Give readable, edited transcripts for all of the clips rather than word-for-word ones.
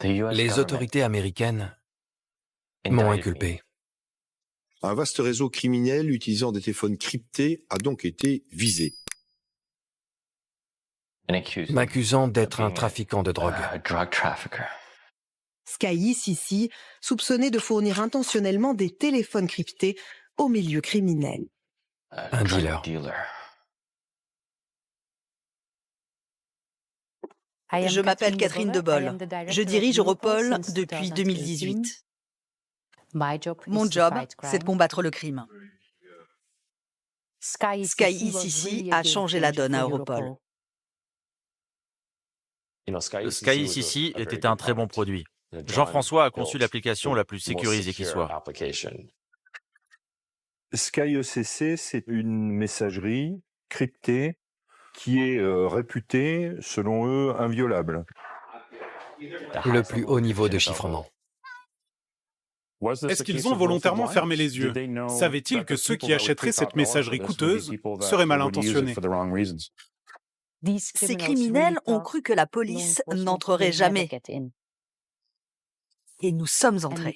Les autorités américaines m'ont inculpé. Un vaste réseau criminel utilisant des téléphones cryptés a donc été visé. M'accusant d'être un trafiquant de drogue. Sky Sissi, soupçonné de fournir intentionnellement des téléphones cryptés au milieu criminel. Un dealer. Je m'appelle Catherine Debol. Je dirige Europol depuis 2018. Mon job, c'est de combattre le crime. Sky Sissi a changé la donne à Europol. Sky Sissi était un très bon produit. Jean-François a conçu l'application la plus sécurisée qui soit. Sky ECC, c'est une messagerie cryptée qui est réputée, selon eux, inviolable. Le plus haut niveau de chiffrement. Est-ce qu'ils ont volontairement fermé les yeux? Savaient-ils que ceux qui achèteraient cette messagerie coûteuse seraient mal intentionnés? Ces criminels ont cru que la police n'entrerait jamais. Et nous sommes entrés.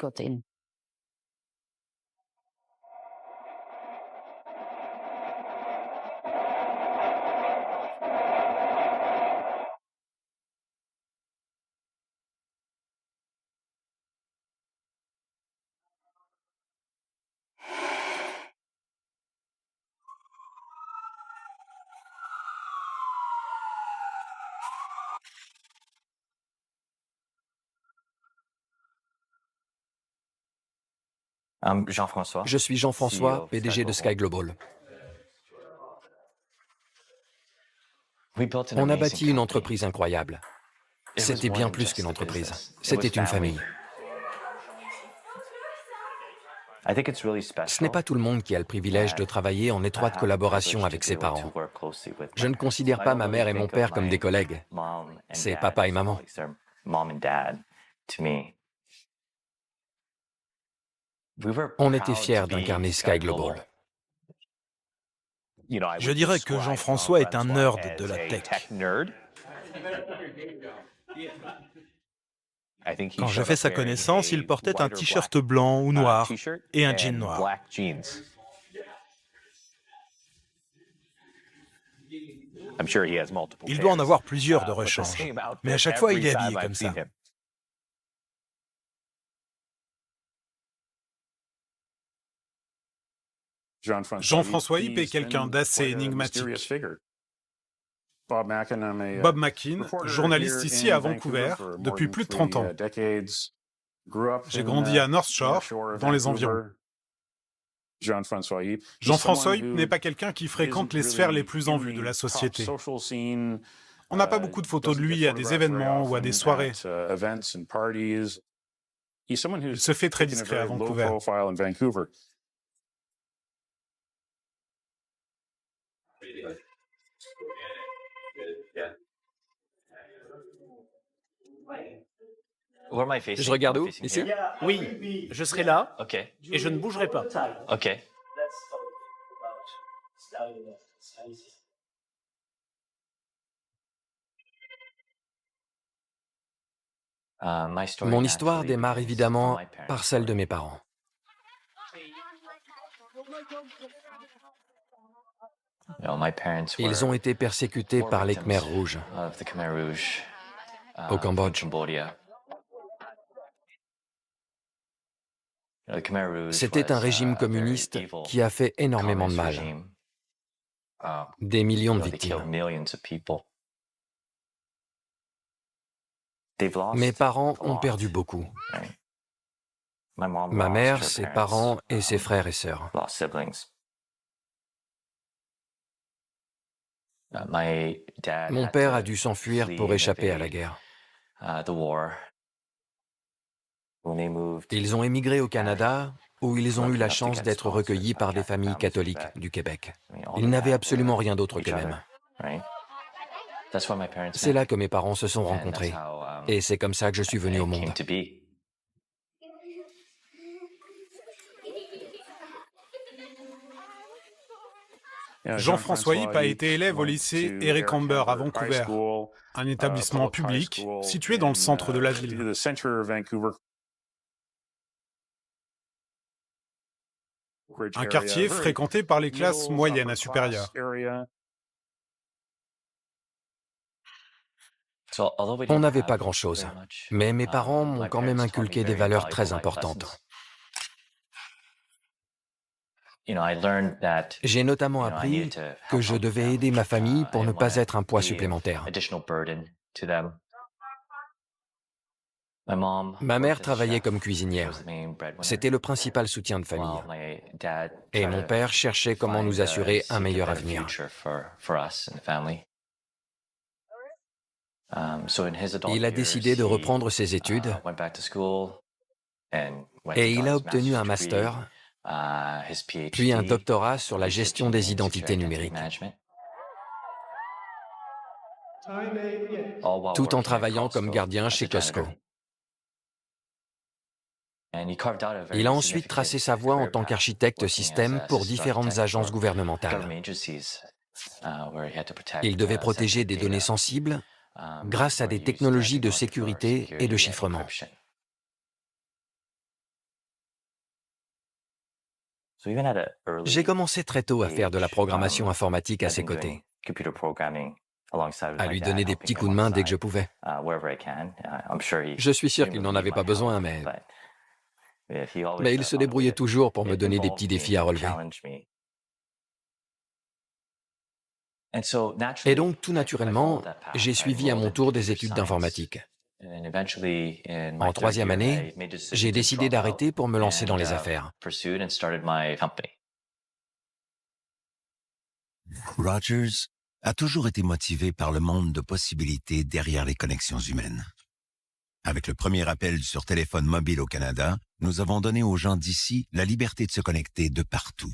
Je suis Jean-François, PDG de Sky Global. On a bâti une entreprise incroyable. C'était bien plus qu'une entreprise. C'était une famille. Ce n'est pas tout le monde qui a le privilège de travailler en étroite collaboration avec ses parents. Je ne considère pas ma mère et mon père comme des collègues. C'est papa et maman. On était fiers d'incarner Sky Global. Je dirais que Jean-François est un nerd de la tech. Quand j'ai fait sa connaissance, il portait un t-shirt blanc ou noir et un jean noir. Il doit en avoir plusieurs de rechange, mais à chaque fois, il est habillé comme ça. Jean-François Hip est quelqu'un d'assez énigmatique. Bob Mackin, journaliste ici à Vancouver depuis plus de 30 ans. J'ai grandi à North Shore, dans les environs. Jean-François Hip n'est pas quelqu'un qui fréquente les sphères les plus en vue de la société. On n'a pas beaucoup de photos de lui à des événements ou à des soirées. Il se fait très discret à Vancouver. Je regarde où? Ici? Oui, je serai là et je ne bougerai pas. Mon histoire démarre évidemment par celle de mes parents. Ils ont été persécutés par les Khmers rouges au Cambodge. C'était un régime communiste qui a fait énormément de mal. Des millions de victimes. Mes parents ont perdu beaucoup. Ma mère, ses parents et ses frères et sœurs. Mon père a dû s'enfuir pour échapper à la guerre. Ils ont émigré au Canada, où ils ont eu la chance d'être recueillis par des familles catholiques du Québec. Ils n'avaient absolument rien d'autre qu'eux-mêmes. C'est là que mes parents se sont rencontrés. Et c'est comme ça que je suis venu au monde. Jean-François Hipp a été élève au lycée Eric Amber à Vancouver, un établissement public situé dans le centre de la ville. Un quartier fréquenté par les classes moyennes à supérieures. On n'avait pas grand-chose, mais mes parents m'ont quand même inculqué des valeurs très importantes. J'ai notamment appris que je devais aider ma famille pour ne pas être un poids supplémentaire. Ma mère travaillait comme cuisinière. C'était le principal soutien de famille. Et mon père cherchait comment nous assurer un meilleur avenir. Il a décidé de reprendre ses études et il a obtenu un master, puis un doctorat sur la gestion des identités numériques, tout en travaillant comme gardien chez Costco. Il a ensuite tracé sa voie en tant qu'architecte système pour différentes agences gouvernementales. Il devait protéger des données sensibles grâce à des technologies de sécurité et de chiffrement. J'ai commencé très tôt à faire de la programmation informatique à ses côtés, à lui donner des petits coups de main dès que je pouvais. Je suis sûr qu'il n'en avait pas besoin, mais il se débrouillait toujours pour me donner des petits défis à relever. Et donc, tout naturellement, j'ai suivi à mon tour des études d'informatique. En troisième année, j'ai décidé d'arrêter pour me lancer dans les affaires. Rogers a toujours été motivé par le monde de possibilités derrière les connexions humaines. Avec le premier appel sur téléphone mobile au Canada, nous avons donné aux gens d'ici la liberté de se connecter de partout.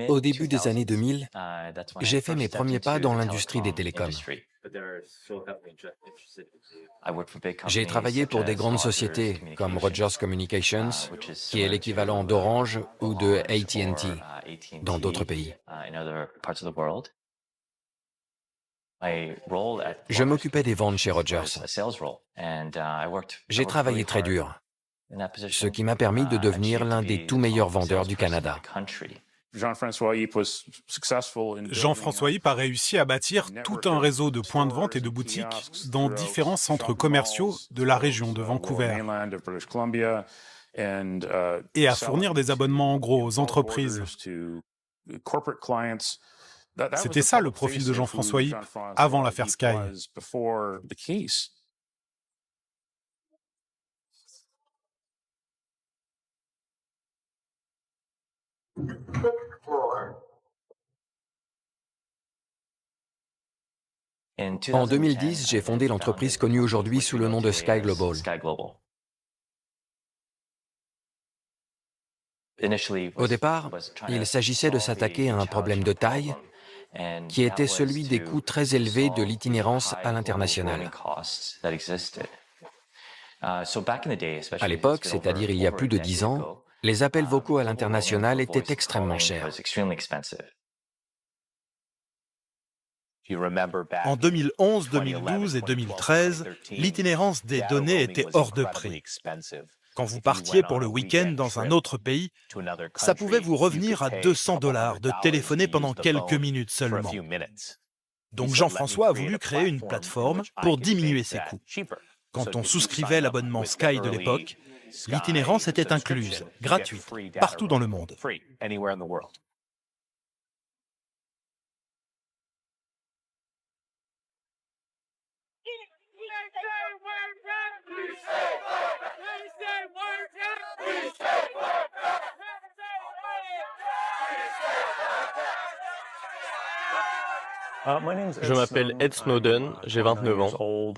Au début des années 2000, j'ai fait mes premiers pas dans l'industrie des télécoms. J'ai travaillé pour des grandes sociétés comme Rogers Communications, qui est l'équivalent d'Orange ou de AT&T dans d'autres pays. Je m'occupais des ventes chez Rogers. J'ai travaillé très dur, ce qui m'a permis de devenir l'un des tout meilleurs vendeurs du Canada. Jean-François Hipp a réussi à bâtir tout un réseau de points de vente et de boutiques dans différents centres commerciaux de la région de Vancouver et à fournir des abonnements en gros aux entreprises. C'était ça le profil de Jean-François Hipp avant l'affaire Sky. En 2010, j'ai fondé l'entreprise connue aujourd'hui sous le nom de Sky Global. Au départ, il s'agissait de s'attaquer à un problème de taille qui était celui des coûts très élevés de l'itinérance à l'international. À l'époque, c'est-à-dire il y a plus de 10 ans, les appels vocaux à l'international étaient extrêmement chers. En 2011, 2012 et 2013, l'itinérance des données était hors de prix. Quand vous partiez pour le week-end dans un autre pays, ça pouvait vous revenir à $200 de téléphoner pendant quelques minutes seulement. Donc Jean-François a voulu créer une plateforme pour diminuer ses coûts. Quand on souscrivait l'abonnement Sky de l'époque, l'itinérance était incluse, gratuite, partout dans le monde. Je m'appelle Ed Snowden, j'ai 29 ans.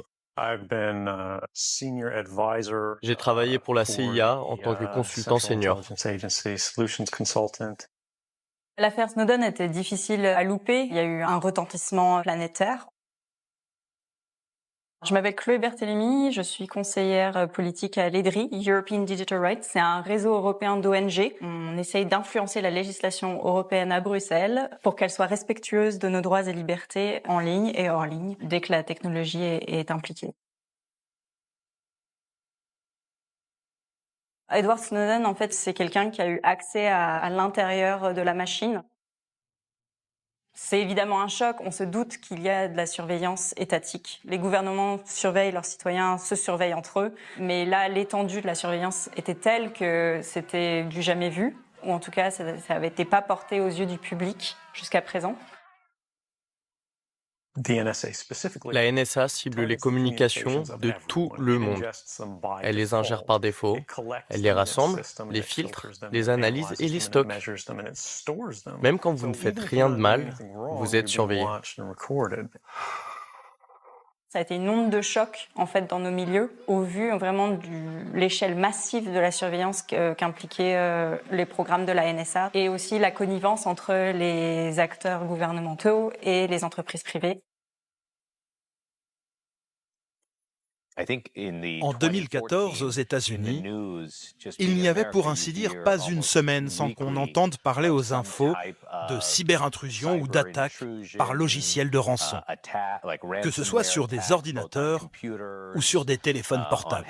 J'ai travaillé pour la CIA en tant que consultant senior. L'affaire Snowden était difficile à louper. Il y a eu un retentissement planétaire. Je m'appelle Chloé Berthelemy, je suis conseillère politique à l'EDRI, European Digital Rights. C'est un réseau européen d'ONG. On essaye d'influencer la législation européenne à Bruxelles pour qu'elle soit respectueuse de nos droits et libertés en ligne et hors ligne, dès que la technologie est impliquée. Edward Snowden, en fait, c'est quelqu'un qui a eu accès à l'intérieur de la machine. C'est évidemment un choc. On se doute qu'il y a de la surveillance étatique. Les gouvernements surveillent leurs citoyens, se surveillent entre eux. Mais là, l'étendue de la surveillance était telle que c'était du jamais vu. Ou en tout cas, ça n'avait été pas porté aux yeux du public jusqu'à présent. La NSA cible les communications de tout le monde. Elle les ingère par défaut, elle les rassemble, les filtre, les analyse et les stocke. Même quand vous ne faites rien de mal, vous êtes surveillé. Ça a été une onde de choc en fait dans nos milieux, au vu vraiment de l'échelle massive de la surveillance qu'impliquaient les programmes de la NSA et aussi la connivence entre les acteurs gouvernementaux et les entreprises privées. En 2014, aux États-Unis, il n'y avait pour ainsi dire pas une semaine sans qu'on entende parler aux infos de cyberintrusion ou d'attaques par logiciel de rançon, que ce soit sur des ordinateurs ou sur des téléphones portables.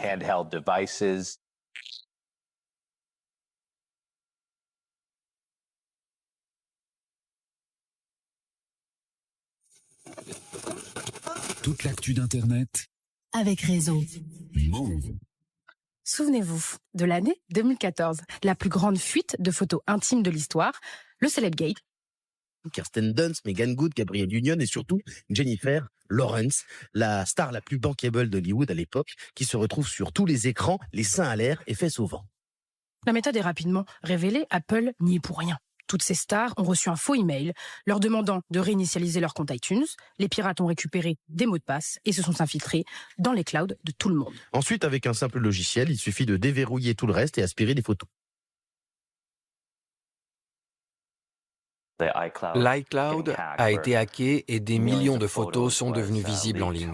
Toute l'actu d'Internet avec Réseau. Move. Souvenez-vous de l'année 2014, la plus grande fuite de photos intimes de l'histoire, le Celebgate. Kirsten Dunst, Megan Good, Gabrielle Union et surtout Jennifer Lawrence, la star la plus bankable d'Hollywood à l'époque, qui se retrouve sur tous les écrans, les seins à l'air et fesses au vent. La méthode est rapidement révélée, Apple n'y est pour rien. Toutes ces stars ont reçu un faux email leur demandant de réinitialiser leur compte iTunes. Les pirates ont récupéré des mots de passe et se sont infiltrés dans les clouds de tout le monde. Ensuite, avec un simple logiciel, il suffit de déverrouiller tout le reste et aspirer des photos. L'iCloud a été hacké et des millions de photos sont devenues visibles en ligne.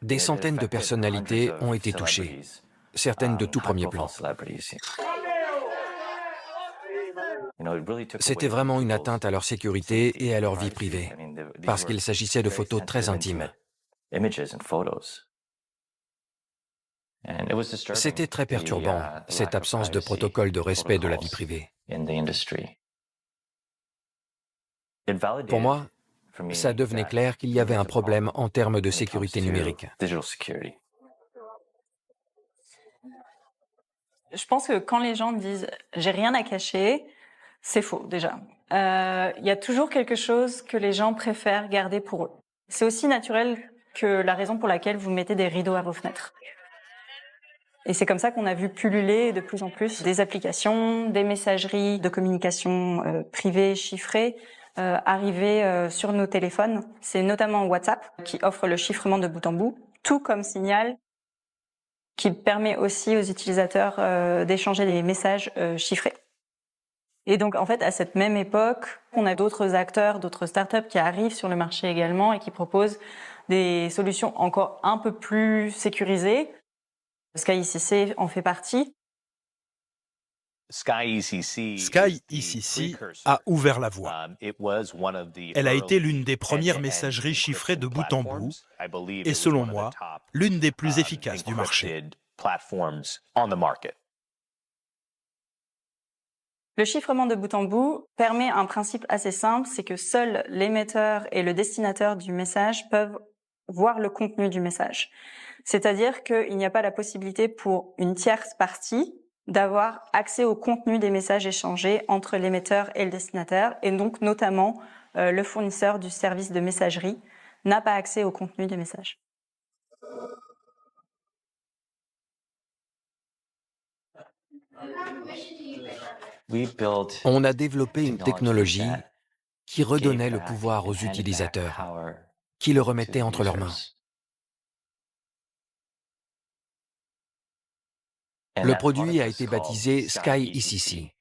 Des centaines de personnalités ont été touchées, certaines de tout premier plan. C'était vraiment une atteinte à leur sécurité et à leur vie privée, parce qu'il s'agissait de photos très intimes. C'était très perturbant, cette absence de protocole de respect de la vie privée. Pour moi, ça devenait clair qu'il y avait un problème en termes de sécurité numérique. Je pense que quand les gens disent « j'ai rien à cacher », c'est faux déjà. Il y a toujours quelque chose que les gens préfèrent garder pour eux. C'est aussi naturel que la raison pour laquelle vous mettez des rideaux à vos fenêtres. Et c'est comme ça qu'on a vu pulluler de plus en plus des applications, des messageries de communication privées, chiffrées, arriver sur nos téléphones. C'est notamment WhatsApp qui offre le chiffrement de bout en bout, tout comme Signal, qui permet aussi aux utilisateurs d'échanger des messages chiffrés. Et donc, en fait, à cette même époque, on a d'autres acteurs, d'autres startups qui arrivent sur le marché également et qui proposent des solutions encore un peu plus sécurisées. SkyECC en fait partie. SkyECC a ouvert la voie. Elle a été l'une des premières messageries chiffrées de bout en bout et, selon moi, l'une des plus efficaces du marché. Le chiffrement de bout en bout permet un principe assez simple, c'est que seuls l'émetteur et le destinataire du message peuvent voir le contenu du message. C'est-à-dire qu'il n'y a pas la possibilité pour une tierce partie d'avoir accès au contenu des messages échangés entre l'émetteur et le destinataire, et donc notamment le fournisseur du service de messagerie n'a pas accès au contenu des messages. On a développé une technologie qui redonnait le pouvoir aux utilisateurs, qui le remettait entre leurs mains. Le produit a été baptisé SkyECC.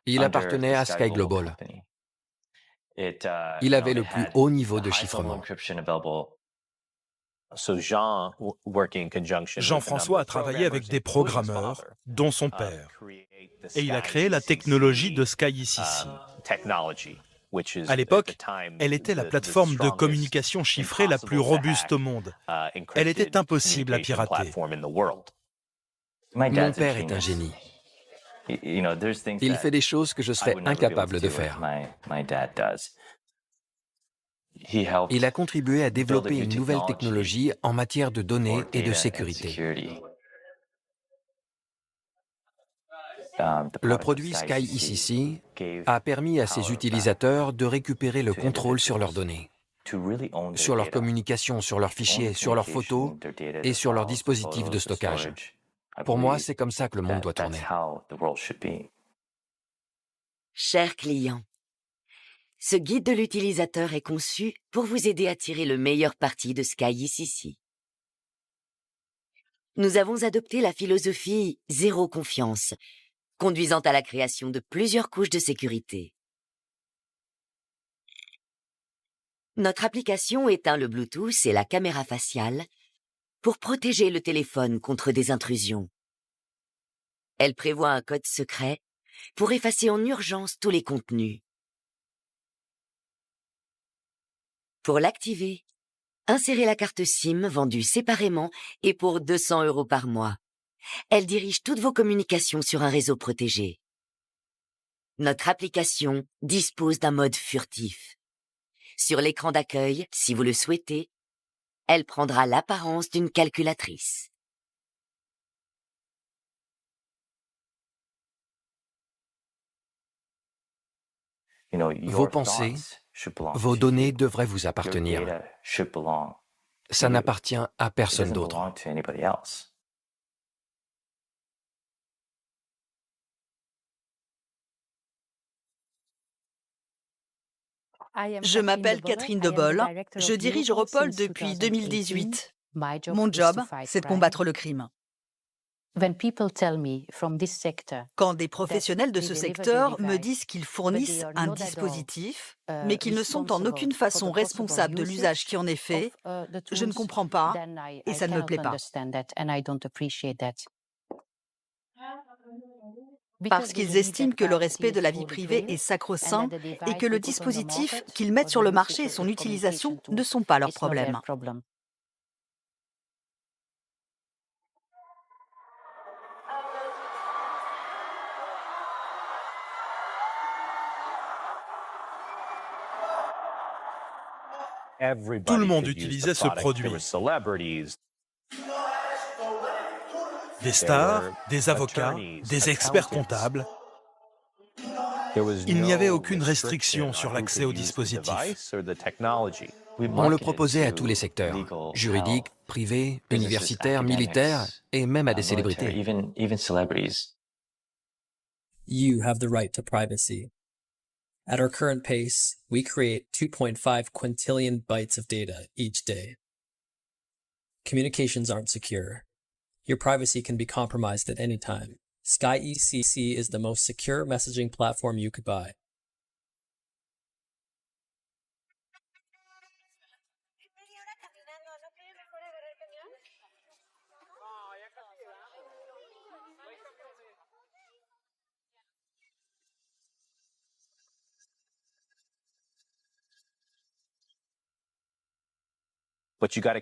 Il appartenait à Sky Global. Il avait le plus haut niveau de chiffrement. Jean-François a travaillé avec des programmeurs, dont son père, et il a créé la technologie de SkyECC. À l'époque, elle était la plateforme de communication chiffrée la plus robuste au monde. Elle était impossible à pirater. Mon père est un génie. Il fait des choses que je serais incapable de faire. Il a contribué à développer une nouvelle technologie en matière de données et de sécurité. Le produit SkyECC a permis à ses utilisateurs de récupérer le contrôle sur leurs données, sur leurs communications, sur leurs fichiers, sur leurs photos et sur leurs dispositifs de stockage. Pour moi, c'est comme ça que le monde doit tourner. Chers clients, ce guide de l'utilisateur est conçu pour vous aider à tirer le meilleur parti de SkyECC. Nous avons adopté la philosophie « zéro confiance », conduisant à la création de plusieurs couches de sécurité. Notre application éteint le Bluetooth et la caméra faciale pour protéger le téléphone contre des intrusions. Elle prévoit un code secret pour effacer en urgence tous les contenus. Pour l'activer, insérez la carte SIM vendue séparément et pour 200 € par mois. Elle dirige toutes vos communications sur un réseau protégé. Notre application dispose d'un mode furtif. Sur l'écran d'accueil, si vous le souhaitez, elle prendra l'apparence d'une calculatrice. Vos pensées, vos données devraient vous appartenir. Ça n'appartient à personne d'autre. Je m'appelle Catherine Debol. Je dirige Europol depuis 2018. Mon job, c'est de combattre le crime. Quand des professionnels de ce secteur me disent qu'ils fournissent un dispositif, mais qu'ils ne sont en aucune façon responsables de l'usage qui en est fait, je ne comprends pas et ça ne me plaît pas. Parce qu'ils estiment que le respect de la vie privée est sacro-saint et que le dispositif qu'ils mettent sur le marché et son utilisation ne sont pas leur problème. Tout le monde utilisait ce produit. Des stars, des avocats, des experts comptables. Il n'y avait aucune restriction sur l'accès au dispositif. On le proposait à tous les secteurs, juridiques, privés, universitaires, militaires et même à des célébrités. You have the right to privacy. At our current pace, we create 2.5 quintillion bytes of data each day. Communications aren't secure. Your privacy can be compromised at any time. SkyECC is the most secure messaging platform you could buy.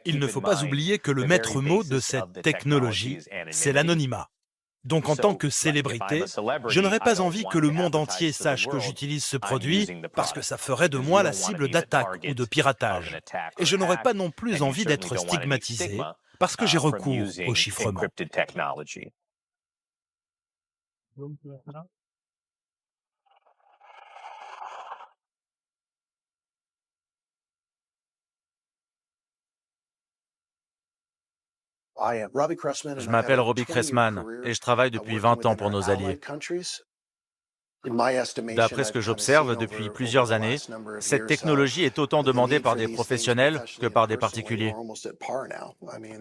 Il ne faut pas oublier que le maître mot de cette technologie, c'est l'anonymat. Donc en tant que célébrité, je n'aurais pas envie que le monde entier sache que j'utilise ce produit parce que ça ferait de moi la cible d'attaque ou de piratage. Et je n'aurais pas non plus envie d'être stigmatisé parce que j'ai recours au chiffrement. Je m'appelle Robbie Cressman et je travaille depuis 20 ans pour nos alliés. D'après ce que j'observe depuis plusieurs années, cette technologie est autant demandée par des professionnels que par des particuliers.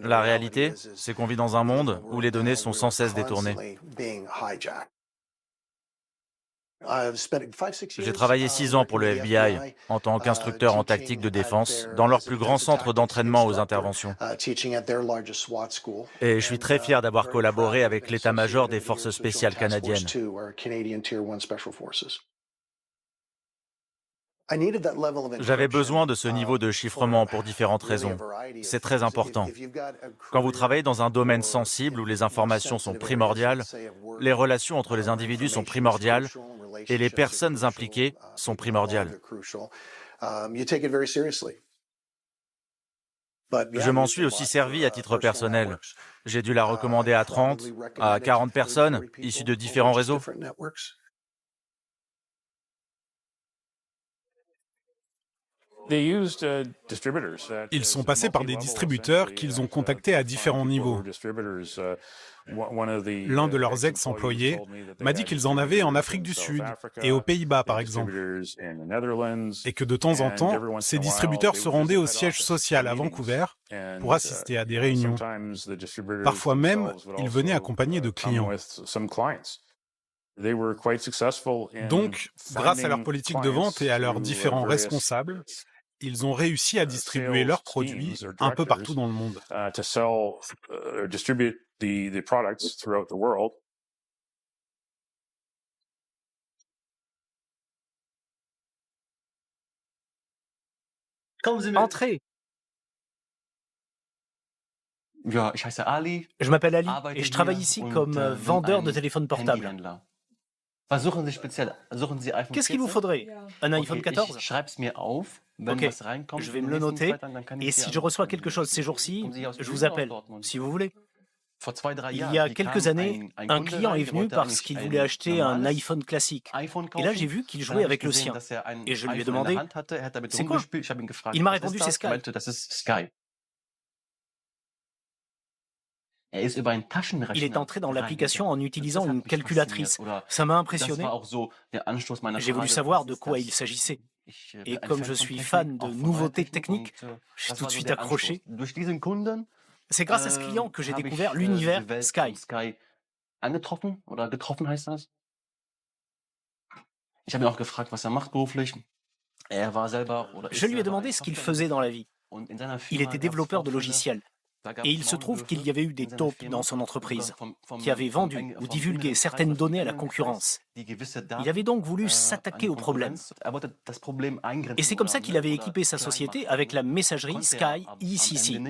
La réalité, c'est qu'on vit dans un monde où les données sont sans cesse détournées. J'ai travaillé 6 ans pour le FBI en tant qu'instructeur en tactique de défense dans leur plus grand centre d'entraînement aux interventions. Et je suis très fier d'avoir collaboré avec l'état-major des forces spéciales canadiennes. J'avais besoin de ce niveau de chiffrement pour différentes raisons. C'est très important. Quand vous travaillez dans un domaine sensible où les informations sont primordiales, les relations entre les individus sont primordiales et les personnes impliquées sont primordiales. Je m'en suis aussi servi à titre personnel. J'ai dû la recommander à 30, à 40 personnes issues de différents réseaux. Ils sont passés par des distributeurs qu'ils ont contactés à différents niveaux. L'un de leurs ex-employés m'a dit qu'ils en avaient en Afrique du Sud et aux Pays-Bas, par exemple. Et que de temps en temps, ces distributeurs se rendaient au siège social à Vancouver pour assister à des réunions. Parfois même, ils venaient accompagnés de clients. Donc, grâce à leur politique de vente et à leurs différents responsables, ils ont réussi à distribuer leurs produits un peu partout dans le monde. Entrez. Je m'appelle Ali et je travaille ici comme vendeur de téléphones portables. Qu'est-ce qu'il vous faudrait? Un iPhone 14? Ok, je vais me le noter. Et si je reçois quelque chose ces jours-ci, je vous appelle, si vous voulez. Il y a quelques années, un client est venu parce qu'il voulait acheter un iPhone classique. Et là, j'ai vu qu'il jouait avec le sien. Et je lui ai demandé, c'est quoi? Il m'a répondu, c'est Skype. Il est entré dans l'application en utilisant une calculatrice. Ça m'a impressionné. J'ai voulu savoir de quoi il s'agissait. Et comme je suis fan de nouveautés techniques, j'ai tout de suite accroché. C'est grâce à ce client que j'ai découvert l'univers Sky. Je lui ai demandé ce qu'il faisait dans la vie. Il était développeur de logiciels. Et il se trouve qu'il y avait eu des taupes dans son entreprise qui avaient vendu ou divulgué certaines données à la concurrence. Il avait donc voulu s'attaquer au problème. Et c'est comme ça qu'il avait équipé sa société avec la messagerie Sky ECC.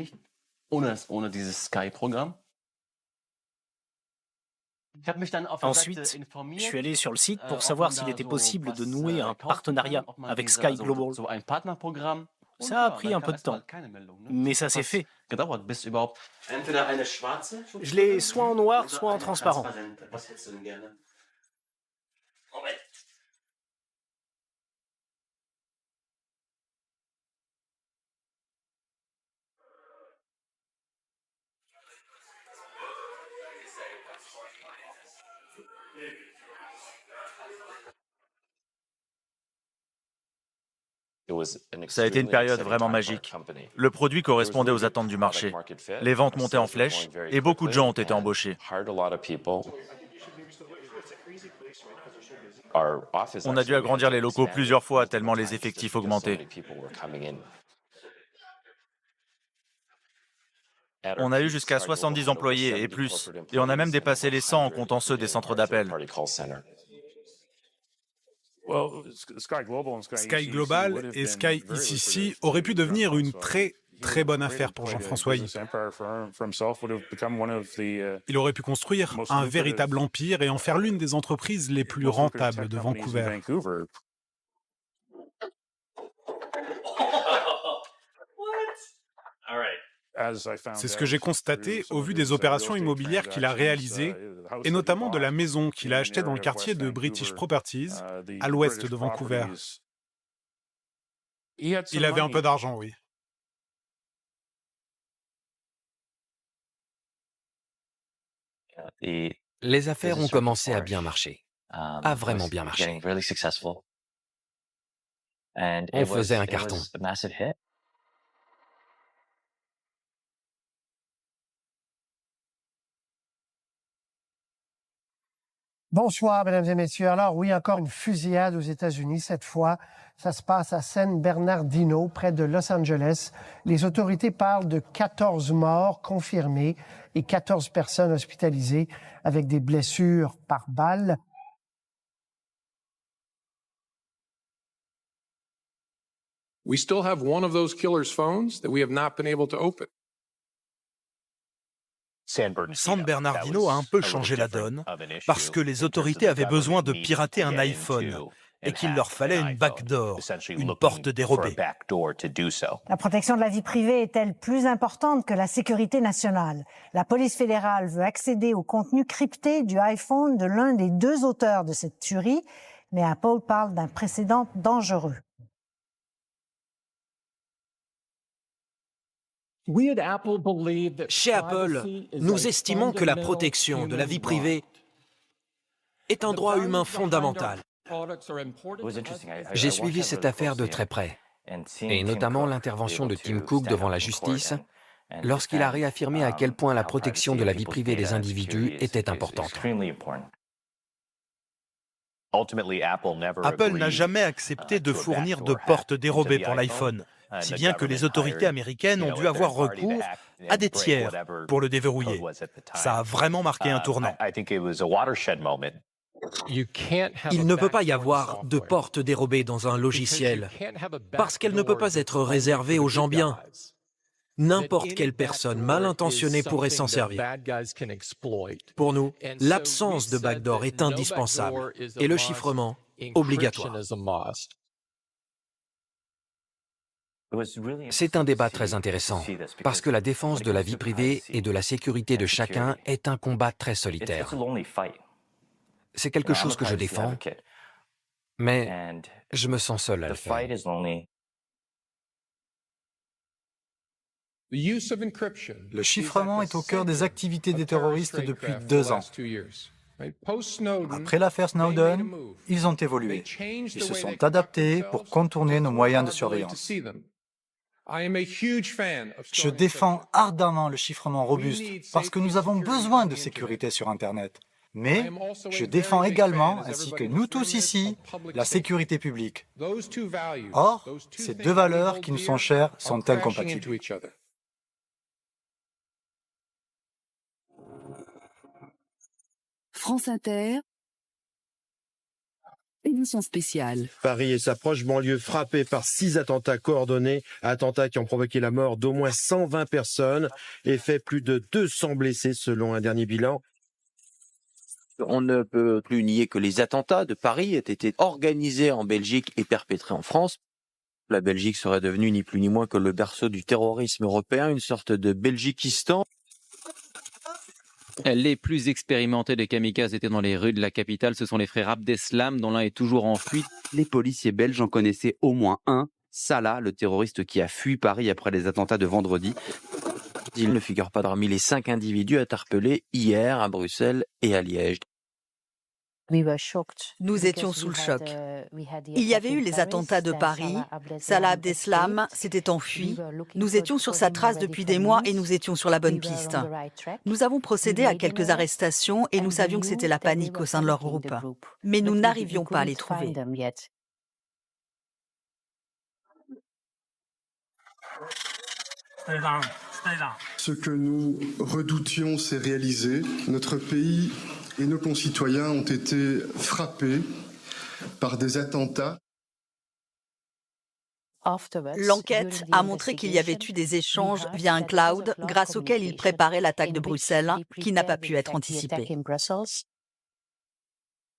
Ensuite, je suis allé sur le site pour savoir s'il était possible de nouer un partenariat avec Sky Global. Ça a pris un peu de temps, mais ça s'est fait. Je l'ai soit en noir, soit en transparent. Ça a été une période vraiment magique. Le produit correspondait aux attentes du marché. Les ventes montaient en flèche et beaucoup de gens ont été embauchés. On a dû agrandir les locaux plusieurs fois tellement les effectifs augmentaient. On a eu jusqu'à 70 employés et plus, et on a même dépassé les 100 en comptant ceux des centres d'appel. Sky Global et Sky ECC auraient pu devenir une très bonne affaire pour Jean-François Yip. Il aurait pu construire un véritable empire et en faire l'une des entreprises les plus rentables de Vancouver. C'est ce que j'ai constaté au vu des opérations immobilières qu'il a réalisées, et notamment de la maison qu'il a achetée dans le quartier de British Properties, à l'ouest de Vancouver. Il avait un peu d'argent, oui. Les affaires ont commencé à bien marcher, à vraiment bien marcher. On faisait un carton. Bonsoir, mesdames et messieurs. Alors oui, encore une fusillade aux États-Unis. Cette fois, ça se passe à San Bernardino, près de Los Angeles. Les autorités parlent de 14 morts confirmés et 14 personnes hospitalisées avec des blessures par balle. We still have one of those killer's phones that we have not been able to open. San Bernardino a un peu changé la donne parce que les autorités avaient besoin de pirater un iPhone et qu'il leur fallait une backdoor, une porte dérobée. La protection de la vie privée est-elle plus importante que la sécurité nationale? La police fédérale veut accéder au contenu crypté du iPhone de l'un des deux auteurs de cette tuerie, mais Apple parle d'un précédent dangereux. Chez Apple, nous estimons que la protection de la vie privée est un droit humain fondamental. J'ai suivi cette affaire de très près, et notamment l'intervention de Tim Cook devant la justice, lorsqu'il a réaffirmé à quel point la protection de la vie privée des individus était importante. Apple n'a jamais accepté de fournir de portes dérobées pour l'iPhone, si bien que les autorités américaines ont dû avoir recours à des tiers pour le déverrouiller. Ça a vraiment marqué un tournant. Il ne peut pas y avoir de porte dérobée dans un logiciel, parce qu'elle ne peut pas être réservée aux gens bien. N'importe quelle personne mal intentionnée pourrait s'en servir. Pour nous, l'absence de backdoor est indispensable et le chiffrement obligatoire. C'est un débat très intéressant, parce que la défense de la vie privée et de la sécurité de chacun est un combat très solitaire. C'est quelque chose que je défends, mais je me sens seul à le faire. Le chiffrement est au cœur des activités des terroristes depuis 2 ans. Après l'affaire Snowden, ils ont évolué. Ils se sont adaptés pour contourner nos moyens de surveillance. Je défends ardemment le chiffrement robuste parce que nous avons besoin de sécurité sur Internet. Mais je défends également, ainsi que nous tous ici, la sécurité publique. Or, ces deux valeurs qui nous sont chères sont incompatibles. France Inter, édition spéciale. Paris et sa proche banlieue frappées par 6 attentats coordonnés, attentats qui ont provoqué la mort d'au moins 120 personnes et fait plus de 200 blessés selon un dernier bilan. On ne peut plus nier que les attentats de Paris aient été organisés en Belgique et perpétrés en France. La Belgique serait devenue ni plus ni moins que le berceau du terrorisme européen, une sorte de Belgiquistan. Les plus expérimentés des kamikazes étaient dans les rues de la capitale. Ce sont les frères Abdeslam, dont l'un est toujours en fuite. Les policiers belges en connaissaient au moins un, Salah, le terroriste qui a fui Paris après les attentats de vendredi. Il ne figure pas parmi les 5 individus interpellés hier à Bruxelles et à Liège. Nous étions sous le choc. Il y avait eu les attentats de Paris. Salah Abdeslam s'était enfui. Nous étions sur sa trace depuis des mois et nous étions sur la bonne piste. Nous avons procédé à quelques arrestations et nous savions que c'était la panique au sein de leur groupe. Mais nous n'arrivions pas à les trouver. Ce que nous redoutions s'est réalisé. Notre pays et nos concitoyens ont été frappés par des attentats. L'enquête a montré qu'il y avait eu des échanges via un cloud grâce auquel ils préparaient l'attaque de Bruxelles, qui n'a pas pu être anticipée.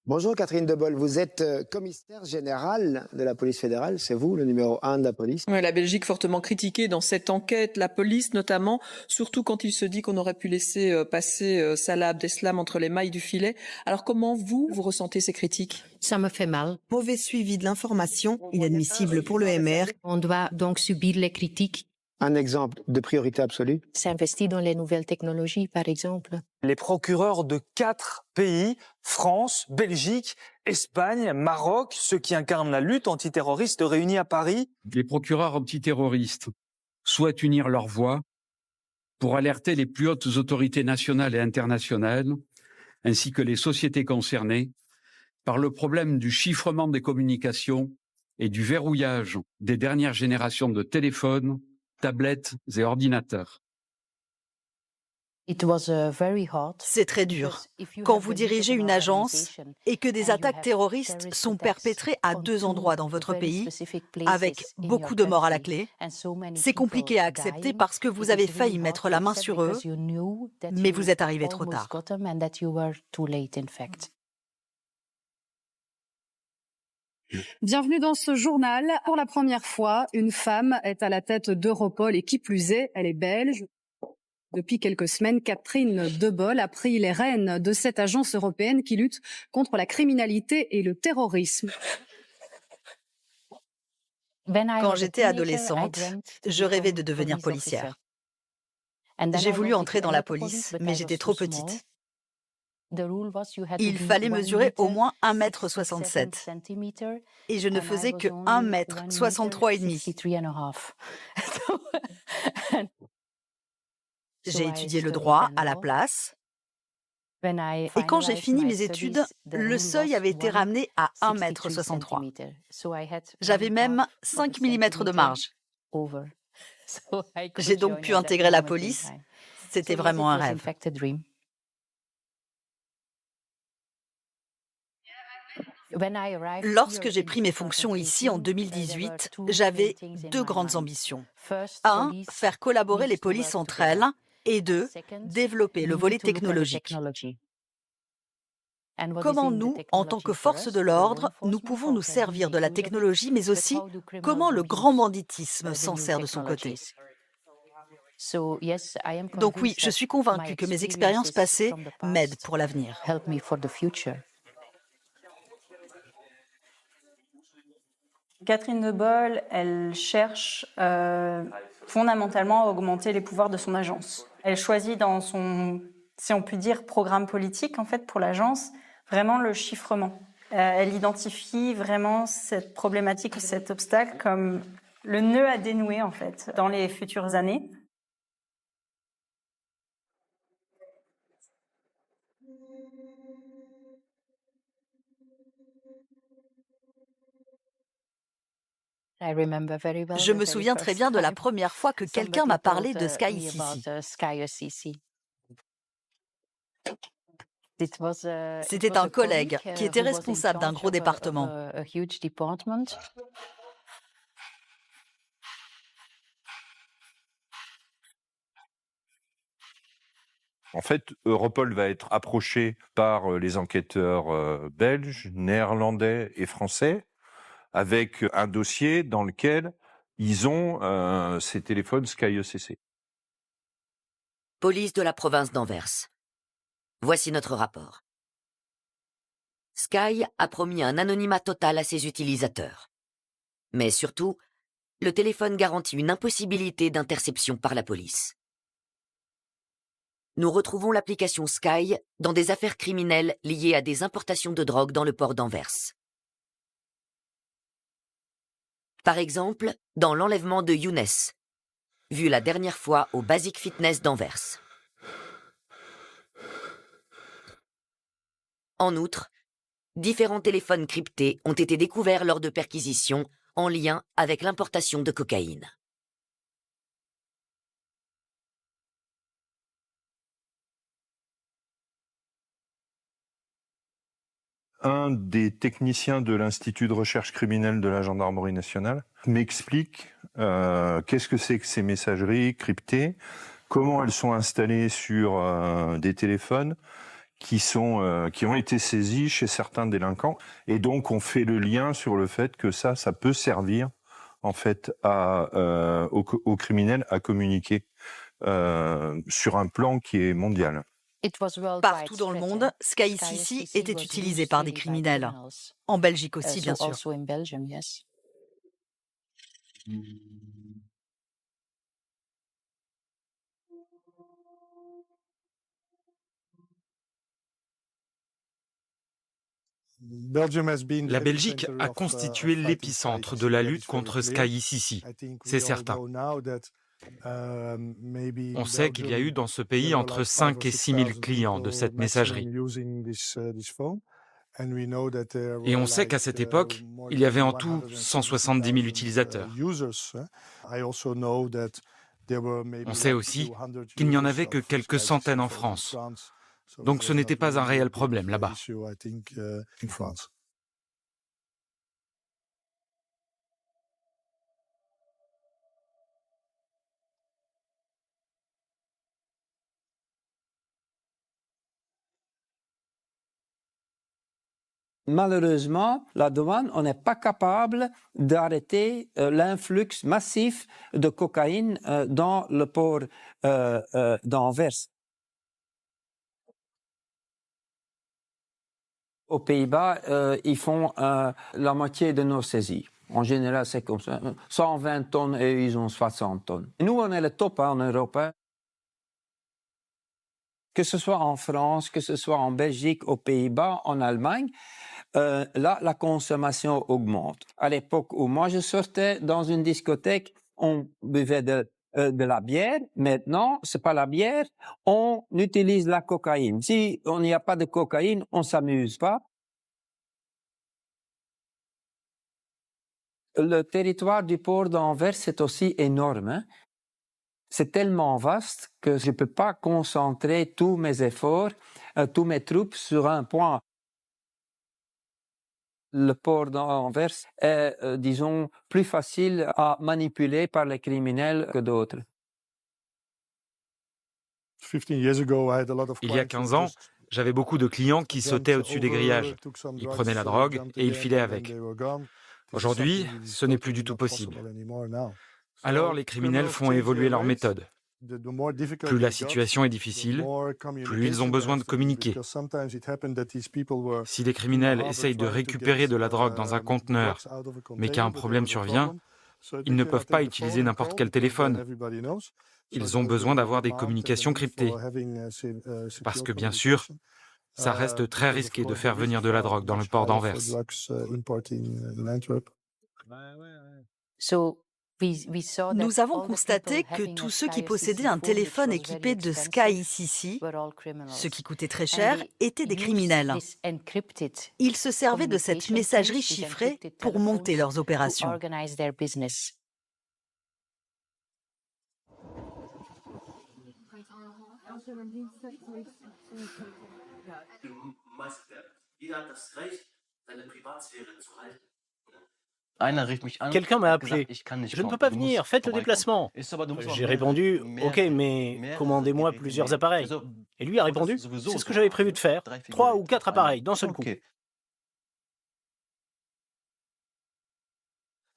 Bonjour Catherine Debol, vous êtes commissaire générale de la police fédérale, c'est vous le numéro 1 de la police. Oui, la Belgique fortement critiquée dans cette enquête, la police notamment, surtout quand il se dit qu'on aurait pu laisser passer Salah Abdeslam entre les mailles du filet. Alors comment vous ressentez ces critiques? Ça me fait mal. Mauvais suivi de l'information, inadmissible pour le MR. On doit donc subir les critiques. Un exemple de priorité absolue? S'investir dans les nouvelles technologies, par exemple. Les procureurs de 4 pays, France, Belgique, Espagne, Maroc, ceux qui incarnent la lutte antiterroriste réunis à Paris. Les procureurs antiterroristes souhaitent unir leurs voix pour alerter les plus hautes autorités nationales et internationales ainsi que les sociétés concernées, par le problème du chiffrement des communications et du verrouillage des dernières générations de téléphones, tablettes et ordinateurs. C'est très dur. Quand vous dirigez une agence et que des attaques terroristes sont perpétrées à 2 endroits dans votre pays, avec beaucoup de morts à la clé, c'est compliqué à accepter parce que vous avez failli mettre la main sur eux, mais vous êtes arrivé trop tard. Bienvenue dans ce journal. Pour la première fois, une femme est à la tête d'Europol et qui plus est, elle est belge. Depuis quelques semaines, Catherine Debol a pris les rênes de cette agence européenne qui lutte contre la criminalité et le terrorisme. Quand j'étais adolescente, je rêvais de devenir policière. J'ai voulu entrer dans la police, mais j'étais trop petite. Il fallait mesurer au moins 1,67 m et je ne faisais que 1,63 m. J'ai étudié le droit à la place. Et quand j'ai fini mes études, le seuil avait été ramené à 1,63 m. J'avais même 5 mm de marge. J'ai donc pu intégrer la police. C'était vraiment un rêve. Lorsque j'ai pris mes fonctions ici en 2018, j'avais 2 grandes ambitions. 1, faire collaborer les polices entre elles. Et 2, développer le volet technologique. Comment nous, en tant que force de l'ordre, nous pouvons nous servir de la technologie, mais aussi comment le grand banditisme s'en sert de son côté. Donc oui, je suis convaincue que mes expériences passées m'aident pour l'avenir. Catherine Debol, elle cherche fondamentalement à augmenter les pouvoirs de son agence. Elle choisit dans son, si on peut dire, programme politique, en fait, pour l'agence, vraiment le chiffrement. Elle identifie vraiment cette problématique, cet obstacle comme le nœud à dénouer, en fait, dans les futures années. Je me souviens très bien de la première fois que quelqu'un m'a parlé de SkyUCC. C'était un collègue qui était responsable d'un gros département. En fait, Europol va être approché par les enquêteurs belges, néerlandais et français, avec un dossier dans lequel ils ont ces téléphones SkyUCC. Police de la province d'Anvers. Voici notre rapport. Sky a promis un anonymat total à ses utilisateurs. Mais surtout, le téléphone garantit une impossibilité d'interception par la police. Nous retrouvons l'application Sky dans des affaires criminelles liées à des importations de drogue dans le port d'Anvers. Par exemple, dans l'enlèvement de Younes, vu la dernière fois au Basic Fitness d'Anvers. En outre, différents téléphones cryptés ont été découverts lors de perquisitions en lien avec l'importation de cocaïne. Un des techniciens de l'Institut de recherche criminelle de la Gendarmerie nationale m'explique qu'est-ce que c'est que ces messageries cryptées, comment elles sont installées sur des téléphones qui ont été saisis chez certains délinquants. Et donc, on fait le lien sur le fait que ça peut servir en fait aux criminels à communiquer sur un plan qui est mondial. Partout dans le monde, SkyUCC était utilisé par des criminels. En Belgique aussi, bien sûr. La Belgique a constitué l'épicentre de la lutte contre SkyUCC, c'est certain. On sait qu'il y a eu dans ce pays entre 5 et 6 000 clients de cette messagerie. Et on sait qu'à cette époque, il y avait en tout 170 000 utilisateurs. On sait aussi qu'il n'y en avait que quelques centaines en France. Donc ce n'était pas un réel problème là-bas. Malheureusement, la douane, on n'est pas capable d'arrêter l'influx massif de cocaïne dans le port d'Anvers. Aux Pays-Bas, ils font la moitié de nos saisies. En général, c'est comme ça. 120 tonnes et ils ont 60 tonnes. Nous, on est le top en Europe. Que ce soit en France, que ce soit en Belgique, aux Pays-Bas, en Allemagne, là, la consommation augmente. À l'époque où moi je sortais dans une discothèque, on buvait de la bière. Maintenant, c'est pas la bière, on utilise la cocaïne. Si on n'y a pas de cocaïne, on s'amuse pas. Le territoire du port d'Anvers, c'est aussi énorme, hein. C'est tellement vaste que je ne peux pas concentrer tous mes efforts, tous mes troupes sur un point. Le port d'Anvers est, disons, plus facile à manipuler par les criminels que d'autres. Il y a 15 ans, j'avais beaucoup de clients qui sautaient au-dessus des grillages. Ils prenaient la drogue et ils filaient avec. Aujourd'hui, ce n'est plus du tout possible. Alors, les criminels font évoluer leurs méthodes. Plus la situation est difficile, plus ils ont besoin de communiquer. Si des criminels essayent de récupérer de la drogue dans un conteneur, mais qu'un problème survient, ils ne peuvent pas utiliser n'importe quel téléphone. Ils ont besoin d'avoir des communications cryptées. Parce que, bien sûr, ça reste très risqué de faire venir de la drogue dans le port d'Anvers. Nous avons constaté que tous ceux qui possédaient un téléphone équipé de SkyECC, ce qui coûtait très cher, étaient des criminels. Ils se servaient de cette messagerie chiffrée pour monter leurs opérations. Quelqu'un m'a appelé. Je ne peux pas venir, faites le déplacement. J'ai répondu, ok, mais commandez-moi plusieurs appareils. Et lui a répondu, c'est ce que j'avais prévu de faire, 3 ou 4 appareils d'un seul coup.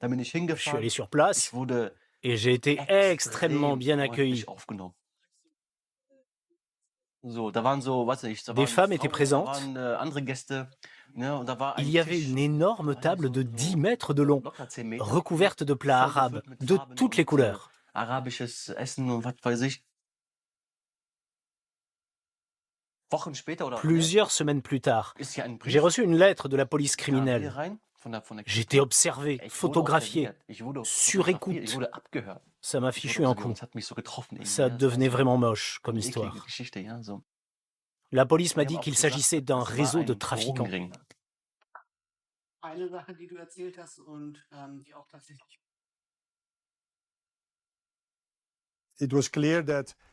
Je suis allé sur place et j'ai été extrêmement bien accueilli. Des femmes étaient présentes. Il y avait une énorme table de 10 mètres de long, recouverte de plats arabes, de toutes les couleurs. Plusieurs semaines plus tard, j'ai reçu une lettre de la police criminelle. J'étais observé, photographié, sur écoute. Ça m'a fichu un coup. Ça devenait vraiment moche comme histoire. La police m'a dit qu'il s'agissait d'un réseau de trafiquants.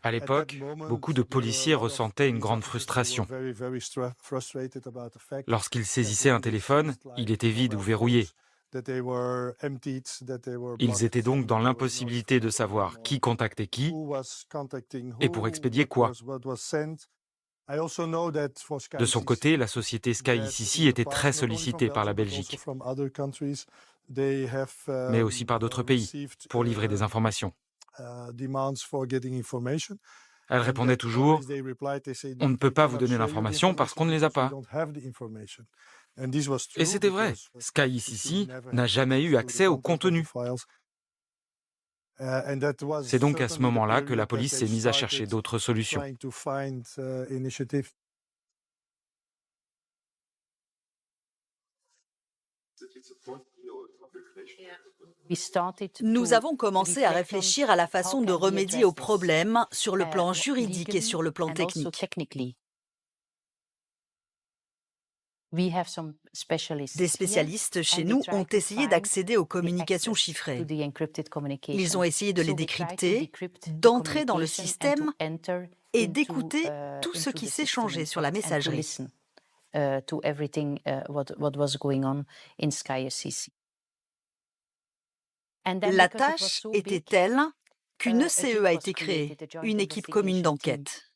À l'époque, beaucoup de policiers ressentaient une grande frustration. Lorsqu'ils saisissaient un téléphone, il était vide ou verrouillé. Ils étaient donc dans l'impossibilité de savoir qui contactait qui et pour expédier quoi. De son côté, la société SkyECC était très sollicitée par la Belgique, mais aussi par d'autres pays, pour livrer des informations. Elle répondait toujours « On ne peut pas vous donner l'information parce qu'on ne les a pas ». Et c'était vrai, SkyECC n'a jamais eu accès au contenu. C'est donc à ce moment-là que la police s'est mise à chercher d'autres solutions. Nous avons commencé à réfléchir à la façon de remédier au problème sur le plan juridique et sur le plan technique. Des spécialistes chez nous ont essayé d'accéder aux communications chiffrées. Ils ont essayé de les décrypter, d'entrer dans le système et d'écouter tout ce qui s'échangeait sur la messagerie. La tâche était telle qu'une ECE a été créée, une équipe commune d'enquête.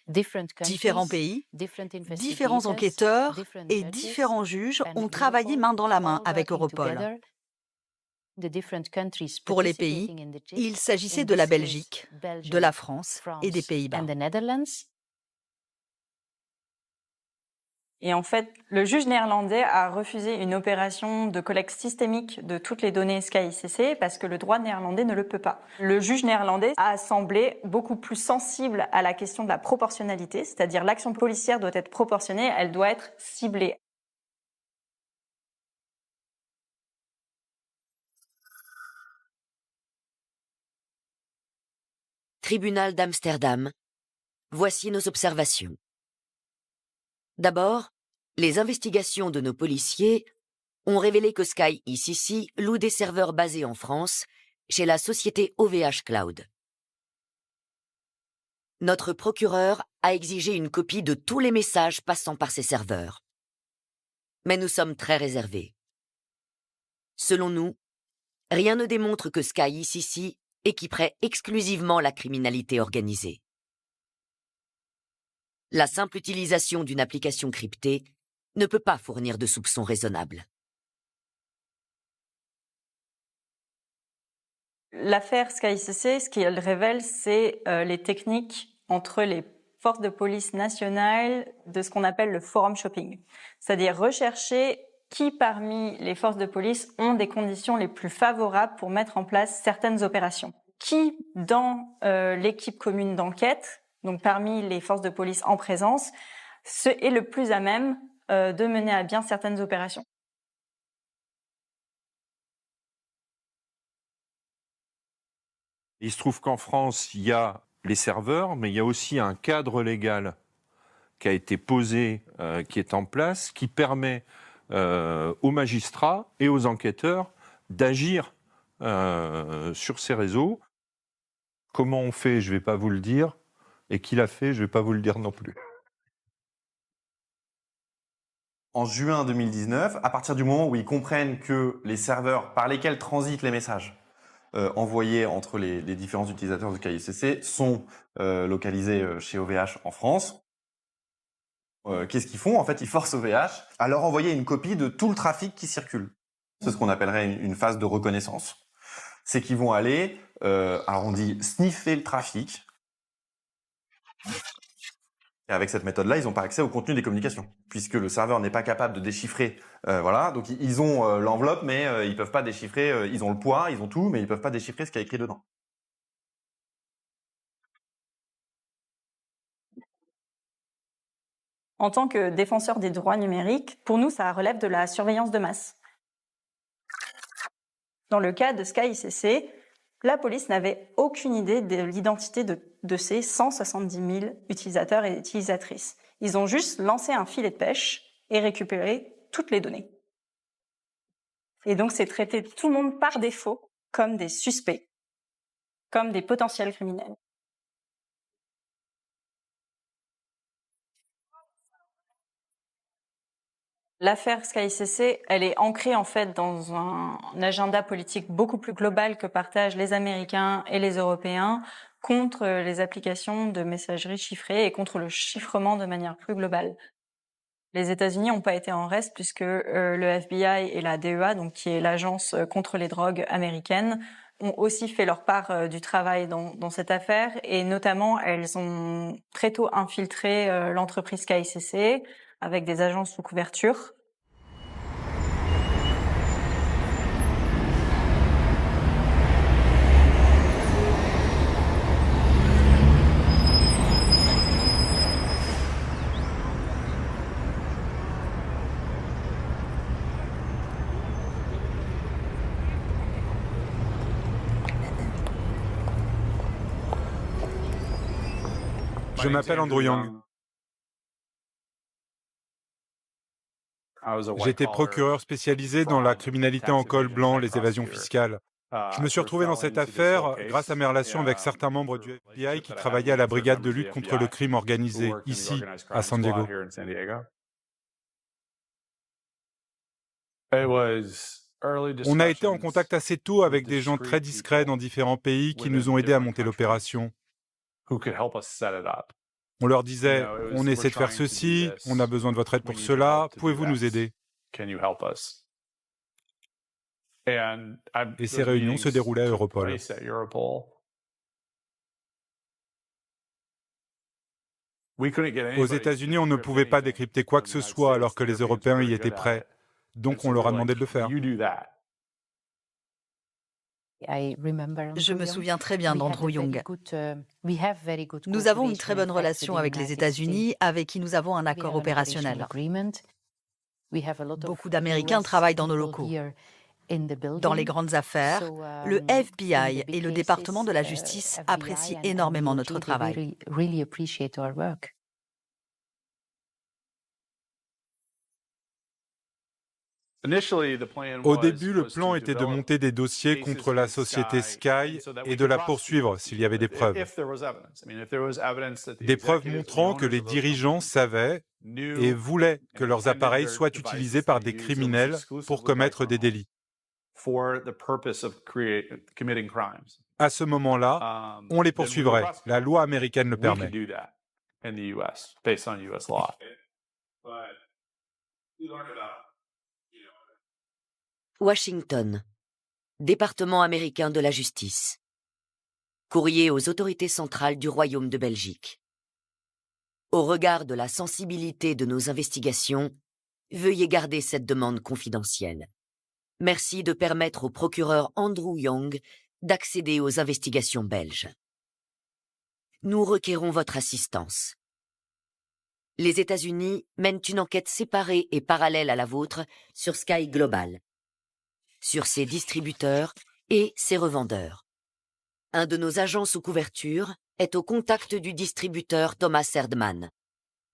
Différents pays, différents enquêteurs et différents juges ont travaillé main dans la main avec Europol. Pour les pays, il s'agissait de la Belgique, de la France et des Pays-Bas. Et en fait, le juge néerlandais a refusé une opération de collecte systémique de toutes les données SkyCC parce que le droit néerlandais ne le peut pas. Le juge néerlandais a semblé beaucoup plus sensible à la question de la proportionnalité, c'est-à-dire l'action policière doit être proportionnée, elle doit être ciblée. Tribunal d'Amsterdam. Voici nos observations. D'abord, les investigations de nos policiers ont révélé que SkyCC loue des serveurs basés en France chez la société OVH Cloud. Notre procureur a exigé une copie de tous les messages passant par ces serveurs. Mais nous sommes très réservés. Selon nous, rien ne démontre que SkyCC équiperait exclusivement la criminalité organisée. La simple utilisation d'une application cryptée ne peut pas fournir de soupçons raisonnables. L'affaire SkyCC, ce qu'elle révèle, c'est les techniques entre les forces de police nationales de ce qu'on appelle le forum shopping. C'est-à-dire rechercher qui parmi les forces de police ont des conditions les plus favorables pour mettre en place certaines opérations. Qui, dans l'équipe commune d'enquête, donc parmi les forces de police en présence, est le plus à même de mener à bien certaines opérations. Il se trouve qu'en France, il y a les serveurs, mais il y a aussi un cadre légal qui a été posé, qui est en place, qui permet aux magistrats et aux enquêteurs d'agir sur ces réseaux. Comment on fait, je ne vais pas vous le dire, et qui l'a fait, je ne vais pas vous le dire non plus. En juin 2019, à partir du moment où ils comprennent que les serveurs par lesquels transitent les messages envoyés entre les différents utilisateurs de SkyCC sont localisés chez OVH en France, qu'est-ce qu'ils font? En fait, ils forcent OVH à leur envoyer une copie de tout le trafic qui circule. C'est ce qu'on appellerait une phase de reconnaissance. C'est qu'ils vont aller, alors on dit sniffer le trafic. Et avec cette méthode-là, ils n'ont pas accès au contenu des communications, puisque le serveur n'est pas capable de déchiffrer. Voilà, donc ils ont l'enveloppe, mais ils peuvent pas déchiffrer. Ils ont le poids, ils ont tout, mais ils peuvent pas déchiffrer ce qu'il y a écrit dedans. En tant que défenseur des droits numériques, pour nous, ça relève de la surveillance de masse. Dans le cas de SkyCC, la police n'avait aucune idée de l'identité de ces 170 000 utilisateurs et utilisatrices. Ils ont juste lancé un filet de pêche et récupéré toutes les données. Et donc, c'est traiter tout le monde par défaut comme des suspects, comme des potentiels criminels. L'affaire SkyCC, elle est ancrée en fait dans un agenda politique beaucoup plus global que partagent les Américains et les Européens contre les applications de messagerie chiffrée et contre le chiffrement de manière plus globale. Les États-Unis n'ont pas été en reste puisque le FBI et la DEA, donc qui est l'agence contre les drogues américaine, ont aussi fait leur part du travail dans cette affaire et notamment elles ont très tôt infiltré l'entreprise SkyCC avec des agents sous couverture. Je m'appelle Andrew Young. J'étais procureur spécialisé dans la criminalité en col blanc, les évasions fiscales. Je me suis retrouvé dans cette affaire grâce à mes relations avec certains membres du FBI qui travaillaient à la brigade de lutte contre le crime organisé, ici, à San Diego. On a été en contact assez tôt avec des gens très discrets dans différents pays qui nous ont aidés à monter l'opération. On leur disait, on essaie de faire ceci, on a besoin de votre aide pour cela, pouvez-vous nous aider? Et ces réunions se déroulaient à Europol. Aux États-Unis, on ne pouvait pas décrypter quoi que ce soit alors que les Européens y étaient prêts. Donc on leur a demandé de le faire. Je me souviens très bien d'Andrew Young. Nous avons une très bonne relation avec les États-Unis, avec qui nous avons un accord opérationnel. Beaucoup d'Américains travaillent dans nos locaux. Dans les grandes affaires, le FBI et le département de la justice apprécient énormément notre travail. Au début, le plan était de monter des dossiers contre la société Sky et de la poursuivre s'il y avait des preuves. Des preuves montrant que les dirigeants savaient et voulaient que leurs appareils soient utilisés par des criminels pour commettre des délits. À ce moment-là, on les poursuivrait. La loi américaine le permet. Washington, département américain de la justice. Courrier aux autorités centrales du Royaume de Belgique. Au regard de la sensibilité de nos investigations, veuillez garder cette demande confidentielle. Merci de permettre au procureur Andrew Young d'accéder aux investigations belges. Nous requérons votre assistance. Les États-Unis mènent une enquête séparée et parallèle à la vôtre sur Sky Global, sur ses distributeurs et ses revendeurs. Un de nos agents sous couverture est au contact du distributeur Thomas Erdmann.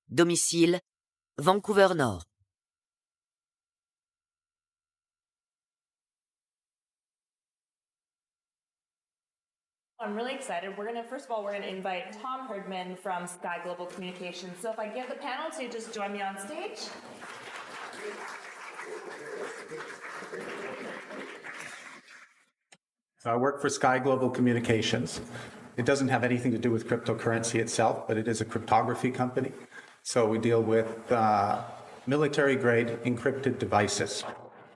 Domicile, Vancouver Nord. I'm really excited. First of all, we're gonna invite Tom Herdman from Sky Global Communications. So if I get the panel to just join me on stage. I work for Sky Global Communications. It doesn't have anything to do with cryptocurrency itself, but it is a cryptography company. So we deal with military-grade encrypted devices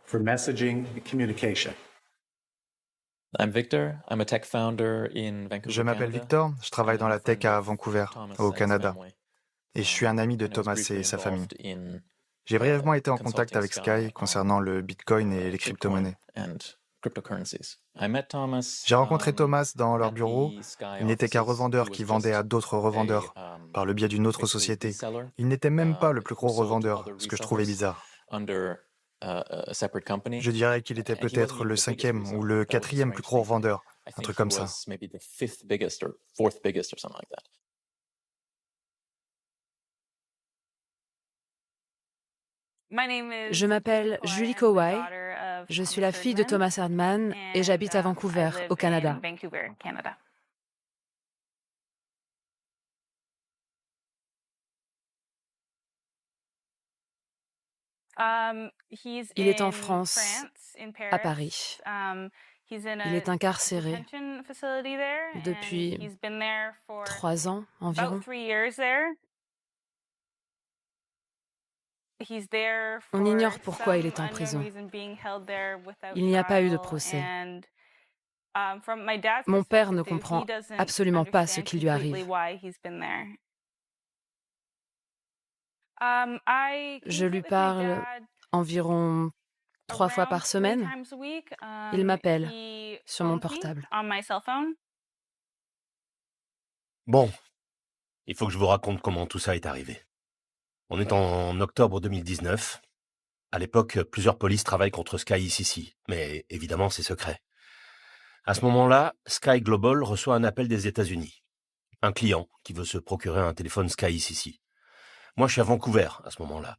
for messaging and communication. I'm Victor. I'm a tech founder in Vancouver, Je m'appelle Victor, je travaille dans la tech à Vancouver, au Canada. Et je suis un ami de Thomas et sa famille. J'ai brièvement été en contact avec Sky concernant le Bitcoin et les crypto-monnaies. J'ai rencontré Thomas dans leur bureau. Il n'était qu'un revendeur qui vendait à d'autres revendeurs par le biais d'une autre société. Il n'était même pas le plus gros revendeur, ce que je trouvais bizarre. Je dirais qu'il était peut-être le 5e ou le 4e plus gros revendeur, un truc comme ça. Je m'appelle Julie Kowai, je suis la fille de Thomas Erdmann et j'habite à Vancouver, au Canada. Il est en France, à Paris. Il est incarcéré depuis 3 ans environ. On ignore pourquoi il est en prison. Il n'y a pas eu de procès. Mon père ne comprend absolument pas ce qui lui arrive. Je lui parle environ 3 fois par semaine. Il m'appelle sur mon portable. Bon, il faut que je vous raconte comment tout ça est arrivé. On est en octobre 2019. À l'époque, plusieurs polices travaillent contre Sky ici, mais évidemment, c'est secret. À ce moment-là, Sky Global reçoit un appel des États-Unis. un client qui veut se procurer un téléphone Sky ici. Moi, je suis à Vancouver à ce moment-là.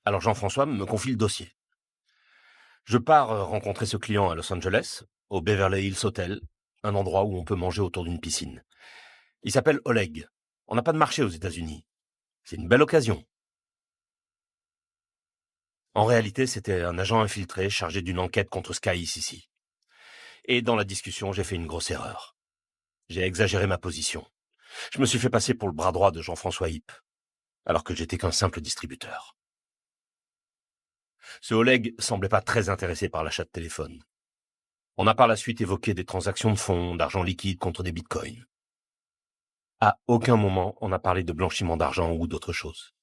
Alors Jean-François me confie le dossier. Je pars rencontrer ce client à Los Angeles, au Beverly Hills Hotel, un endroit où on peut manger autour d'une piscine. Il s'appelle Oleg. On n'a pas de marché aux États-Unis. C'est une belle occasion. En réalité, c'était un agent infiltré chargé d'une enquête contre Sky ici. Et dans la discussion, j'ai fait une grosse erreur. J'ai exagéré ma position. Je me suis fait passer pour le bras droit de Jean-François Hipp, alors que j'étais qu'un simple distributeur. Ce Oleg semblait pas très intéressé par l'achat de téléphone. On a par la suite évoqué des transactions de fonds, d'argent liquide contre des bitcoins. À aucun moment, on n'a parlé de blanchiment d'argent ou d'autre chose.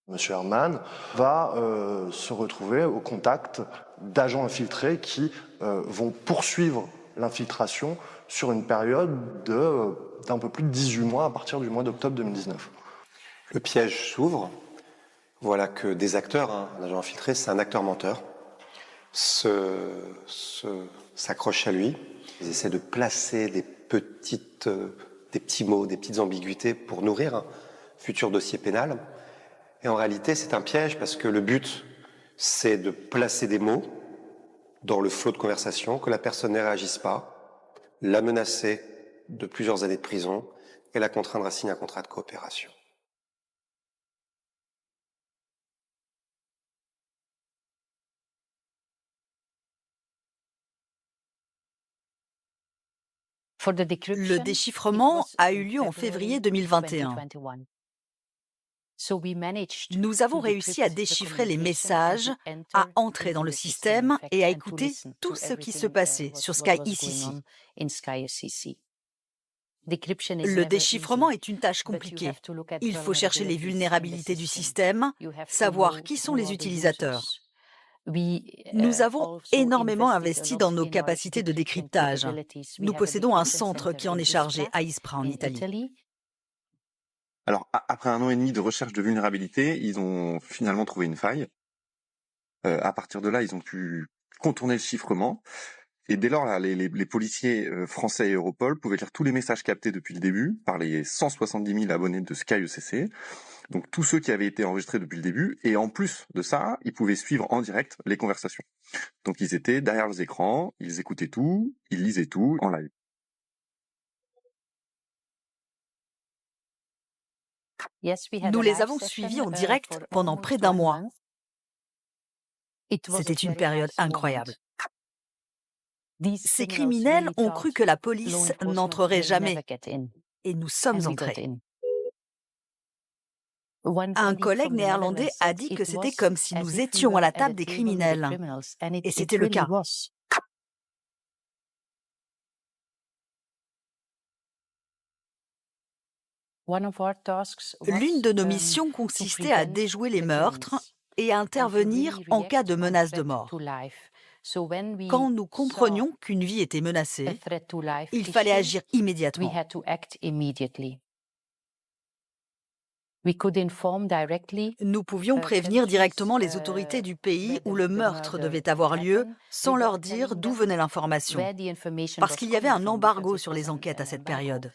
Monsieur Herman va se retrouver au contact d'agents infiltrés qui vont poursuivre l'infiltration sur une période d'un peu plus de 18 mois à partir du mois d'octobre 2019. Le piège s'ouvre. Voilà que des acteurs, un agent infiltré, c'est un acteur menteur, s'accroche à lui. Ils essaient de placer des petits mots, des petites ambiguïtés pour nourrir un futur dossier pénal. Et en réalité, c'est un piège parce que le but, c'est de placer des mots dans le flot de conversation, que la personne ne réagisse pas, la menacer de plusieurs années de prison et la contraindre à signer un contrat de coopération. Le déchiffrement a eu lieu en février 2021. Nous avons réussi à déchiffrer les messages, à entrer dans le système et à écouter tout ce qui se passait sur Sky ici. Le déchiffrement est une tâche compliquée. Il faut chercher les vulnérabilités du système, savoir qui sont les utilisateurs. Nous avons énormément investi dans nos capacités de décryptage. Nous possédons un centre qui en est chargé à Ispra en Italie. Alors, après 1 an et demi de recherche de vulnérabilité, ils ont finalement trouvé une faille. À partir de là, ils ont pu contourner le chiffrement. Et dès lors, là, les policiers français et Europol pouvaient lire tous les messages captés depuis le début par les 170 000 abonnés de Sky ECC. Donc tous ceux qui avaient été enregistrés depuis le début. Et en plus de ça, ils pouvaient suivre en direct les conversations. Donc ils étaient derrière leurs écrans, ils écoutaient tout, ils lisaient tout en live. Nous les avons suivis en direct pendant près d'1 mois. C'était une période incroyable. Ces criminels ont cru que la police n'entrerait jamais. Et nous sommes entrés. Un collègue néerlandais a dit que c'était comme si nous étions à la table des criminels. Et c'était le cas. L'une de nos missions consistait à déjouer les meurtres et à intervenir en cas de menace de mort. Quand nous comprenions qu'une vie était menacée, il fallait agir immédiatement. Nous pouvions prévenir directement les autorités du pays où le meurtre devait avoir lieu sans leur dire d'où venait l'information, parce qu'il y avait un embargo sur les enquêtes à cette période.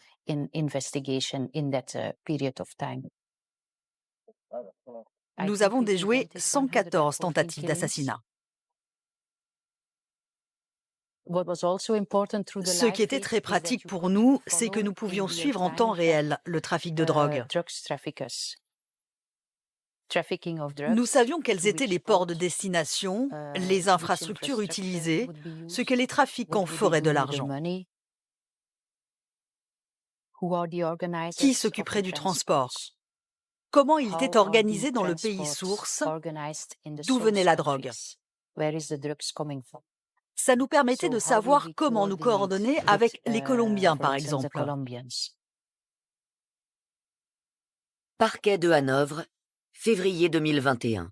Nous avons déjoué 114 tentatives d'assassinat. Ce qui était très pratique pour nous, c'est que nous pouvions suivre en temps réel le trafic de drogue. Nous savions quels étaient les ports de destination, les infrastructures utilisées, ce que les trafiquants feraient de l'argent. Qui s'occuperait du transport? Comment il était organisé dans le pays source? D'où venait la drogue? Ça nous permettait de savoir comment nous coordonner avec les Colombiens, par exemple. Parquet de Hanovre, février 2021.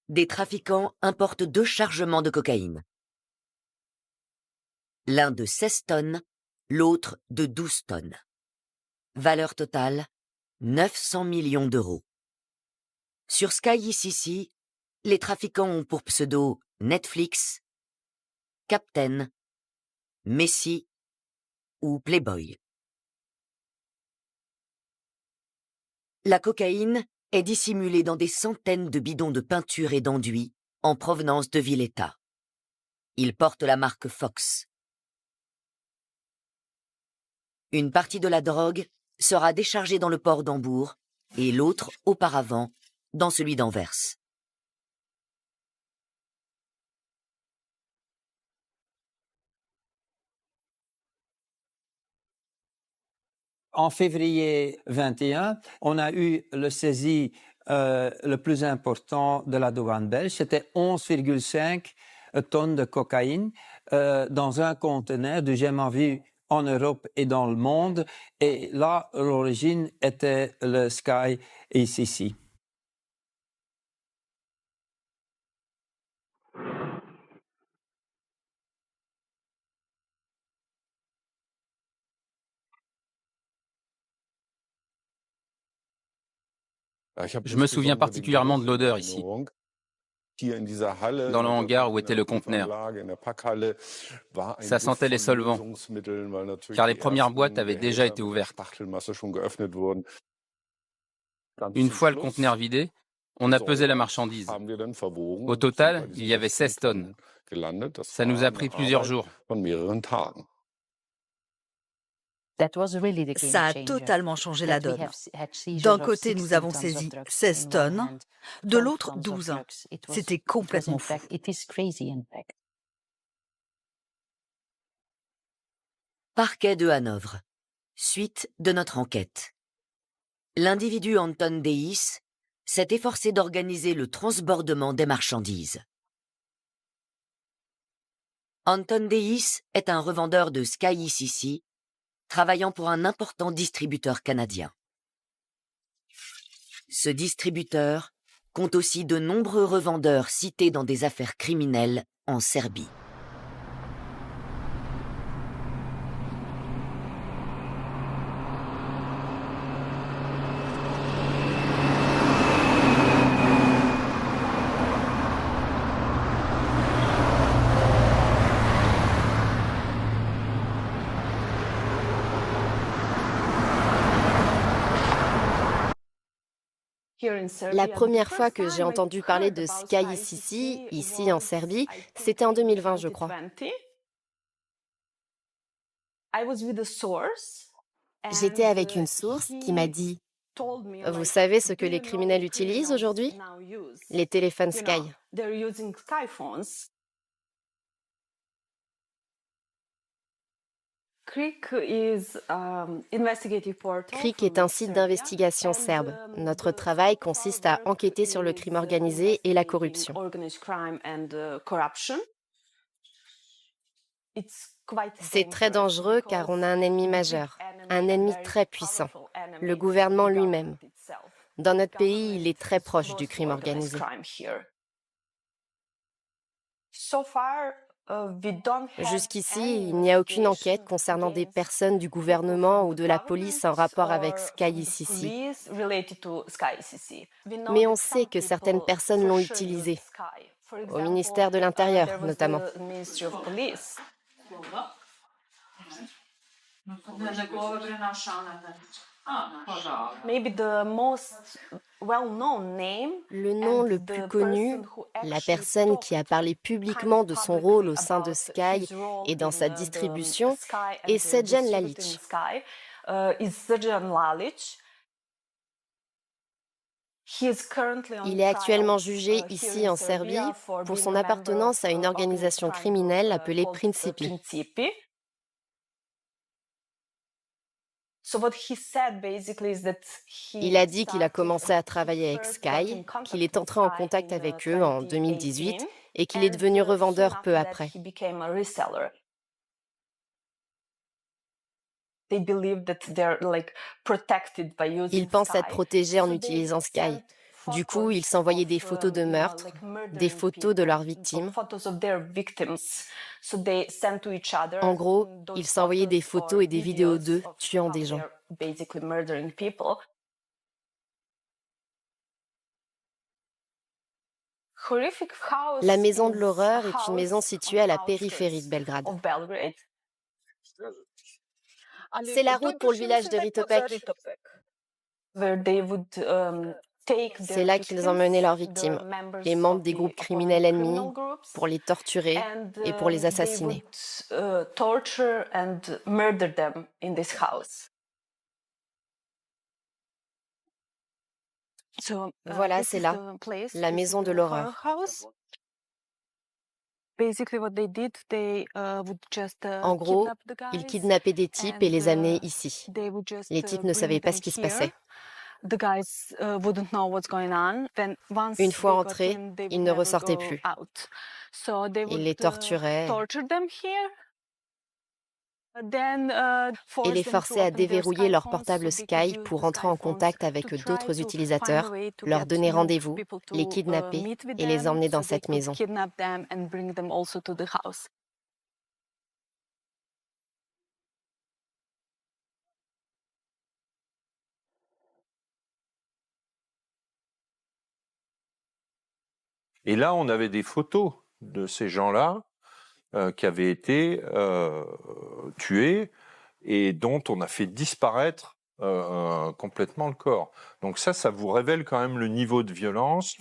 Des trafiquants importent 2 chargements de cocaïne. L'un de 16 tonnes, l'autre de 12 tonnes. Valeur totale, 900 millions d'euros. Sur Sky ICC, les trafiquants ont pour pseudo Netflix, Captain, Messi ou Playboy. La cocaïne est dissimulée dans des centaines de bidons de peinture et d'enduit en provenance de Villeta. Ils portent la marque Fox. Une partie de la drogue sera déchargée dans le port d'Hambourg et l'autre, auparavant, dans celui d'Anvers. En février 21, on a eu le saisie le plus important de la douane belge. C'était 11,5 tonnes de cocaïne dans un conteneur du jamais vu en Europe et dans le monde. Et là, l'origine était le Sky ICC. Je me souviens particulièrement de l'odeur ici, dans le hangar où était le conteneur. Ça sentait les solvants, car les premières boîtes avaient déjà été ouvertes. Une fois le conteneur vidé, on a pesé la marchandise. Au total, il y avait 16 tonnes. Ça nous a pris plusieurs jours. Ça a totalement changé la donne. D'un côté, nous avons saisi 16 tonnes, de l'autre 12. C'était complètement fou. Parquet de Hanovre. Suite de notre enquête. L'individu Anton Deis s'est efforcé d'organiser le transbordement des marchandises. Anton Deis est un revendeur de Sky ICC, travaillant pour un important distributeur canadien. Ce distributeur compte aussi de nombreux revendeurs cités dans des affaires criminelles en Serbie. La première fois que j'ai entendu parler de Sky ICC, ici en Serbie, c'était en 2020, je crois. J'étais avec une source qui m'a dit « Vous savez ce que les criminels utilisent aujourd'hui ? Les téléphones Sky. » Krik est un site d'investigation serbe. Notre travail consiste à enquêter sur le crime organisé et la corruption. C'est très dangereux car on a un ennemi majeur, un ennemi très puissant, le gouvernement lui-même. Dans notre pays, il est très proche du crime organisé. Jusqu'ici, il n'y a aucune enquête concernant des personnes du gouvernement ou de la police en rapport avec Sky ICC. Mais on sait que certaines personnes l'ont utilisé, au ministère de l'Intérieur notamment. Le nom le plus connu, la personne qui a parlé publiquement de son rôle au sein de Sky et dans sa distribution, est Srdjan Lalić. Il est actuellement jugé ici en Serbie pour son appartenance à une organisation criminelle appelée Principi. Il a dit qu'il a commencé à travailler avec Sky, qu'il est entré en contact avec eux en 2018 et qu'il est devenu revendeur peu après. Ils pensent être protégés en utilisant Sky. Du coup, ils s'envoyaient des photos de meurtres, des photos de leurs victimes. En gros, ils s'envoyaient des photos et des vidéos d'eux tuant des gens. La maison de l'horreur est une maison située à la périphérie de Belgrade. C'est la route pour le village de Ritopek. C'est là qu'ils emmenaient leurs victimes, les membres des groupes criminels ennemis, pour les torturer et pour les assassiner. Voilà, c'est là, la maison de l'horreur. En gros, ils kidnappaient des types et les amenaient ici. Les types ne savaient pas ce qui se passait. Une fois entrés, ils ne ressortaient plus. Ils les torturaient et les forçaient à déverrouiller leur portable Sky pour entrer en contact avec d'autres utilisateurs, leur donner rendez-vous, les kidnapper et les emmener dans cette maison. Et là, on avait des photos de ces gens-là qui avaient été tués et dont on a fait disparaître complètement le corps. Donc ça vous révèle quand même le niveau de violence.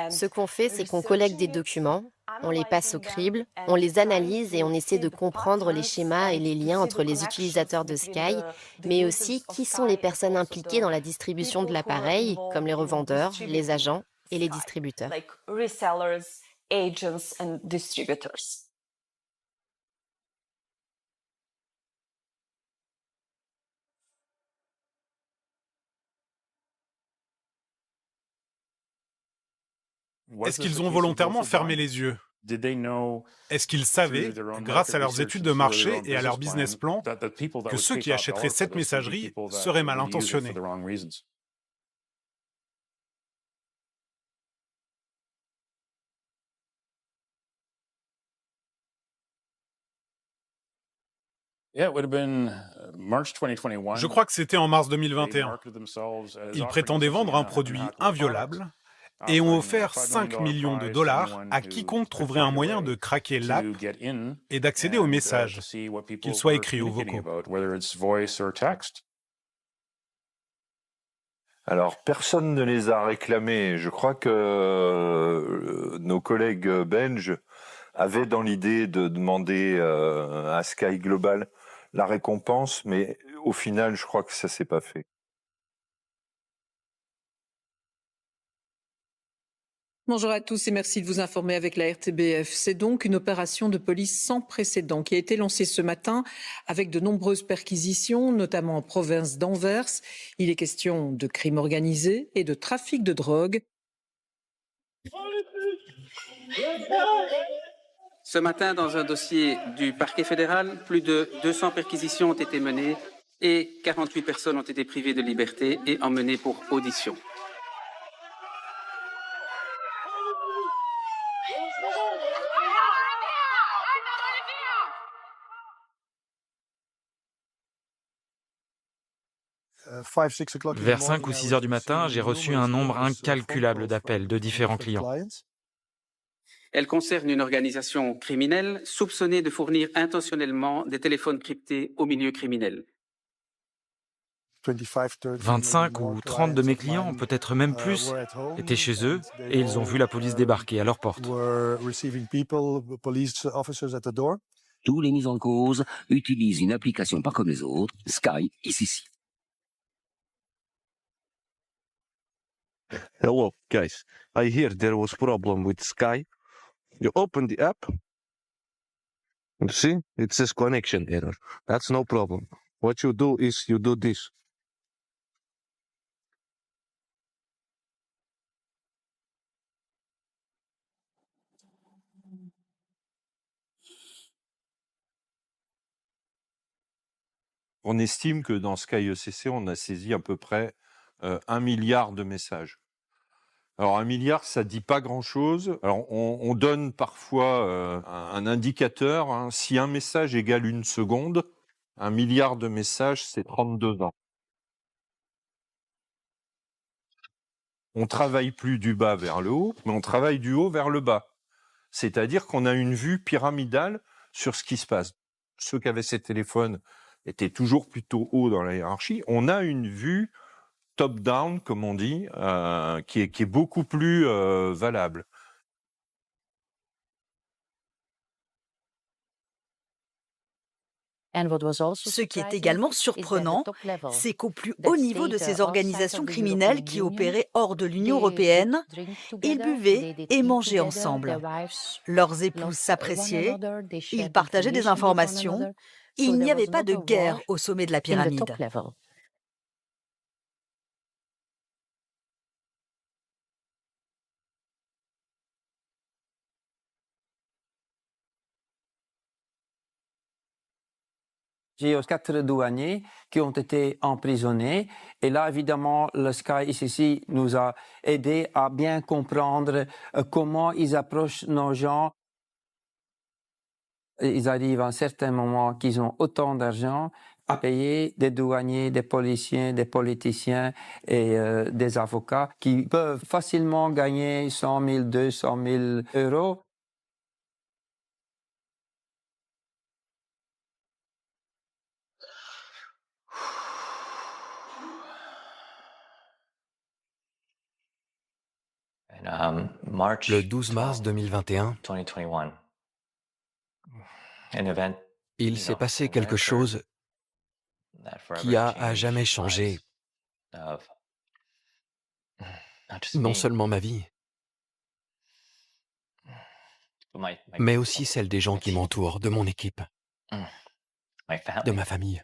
Ce qu'on fait, c'est qu'on collecte des documents, on les passe au crible, on les analyse et on essaie de comprendre les schémas et les liens entre les utilisateurs de Sky, mais aussi qui sont les personnes impliquées dans la distribution de l'appareil, comme les revendeurs, les agents et les distributeurs. Est-ce qu'ils ont volontairement fermé les yeux? Est-ce qu'ils savaient, grâce à leurs études de marché et à leur business plan, que ceux qui achèteraient cette messagerie seraient mal intentionnés? Je crois que c'était en mars 2021. Ils prétendaient vendre un produit inviolable et ont offert 5 millions de dollars à quiconque trouverait un moyen de craquer l'app et d'accéder aux messages, qu'ils soient écrits ou vocaux. Alors, personne ne les a réclamés. Je crois que nos collègues belges avaient dans l'idée de demander à Sky Global la récompense, mais au final, je crois que ça s'est pas fait. Bonjour à tous et merci de vous informer avec la RTBF. C'est donc une opération de police sans précédent qui a été lancée ce matin avec de nombreuses perquisitions, notamment en province d'Anvers. Il est question de crime organisé et de trafic de drogue. Ce matin, dans un dossier du parquet fédéral, plus de 200 perquisitions ont été menées et 48 personnes ont été privées de liberté et emmenées pour audition. Vers 5 ou 6 heures du matin, j'ai reçu un nombre incalculable d'appels de différents clients. Elle concerne une organisation criminelle soupçonnée de fournir intentionnellement des téléphones cryptés au milieu criminel. 25 ou 30 de mes clients, peut-être même plus, étaient chez eux et ils ont vu la police débarquer à leur porte. Tous les mis en cause utilisent une application pas comme les autres, Sky et Sissi. Hello, guys. I hear there was problem with Sky. You open the app. You see, it says connection error. That's no problem. What you do is you do this. On estime que dans Sky ECC, on a saisi à peu près 1 milliard de messages. Alors 1 milliard, ça dit pas grand-chose. Alors on donne parfois un indicateur. Hein. Si un message égale 1 seconde, 1 milliard de messages, c'est 32 ans. On travaille plus du bas vers le haut, mais on travaille du haut vers le bas. C'est-à-dire qu'on a une vue pyramidale sur ce qui se passe. Ceux qui avaient ces téléphones étaient toujours plutôt haut dans la hiérarchie. On a une vue top-down, comme on dit, qui est beaucoup plus valable. Ce qui est également surprenant, c'est qu'au plus haut niveau de ces organisations criminelles qui opéraient hors de l'Union européenne, ils buvaient et mangeaient ensemble. Leurs épouses s'appréciaient, ils partageaient des informations, il n'y avait pas de guerre au sommet de la pyramide. J'ai 4 douaniers qui ont été emprisonnés. Et là, évidemment, le Sky ICC nous a aidés à bien comprendre comment ils approchent nos gens. Ils arrivent à un certain moment qu'ils ont autant d'argent à payer des douaniers, des policiers, des politiciens et des avocats qui peuvent facilement gagner 100 000, 200 000 euros. Le 12 mars 2021, il s'est passé quelque chose qui a à jamais changé non seulement ma vie, mais aussi celle des gens qui m'entourent, de mon équipe, de ma famille.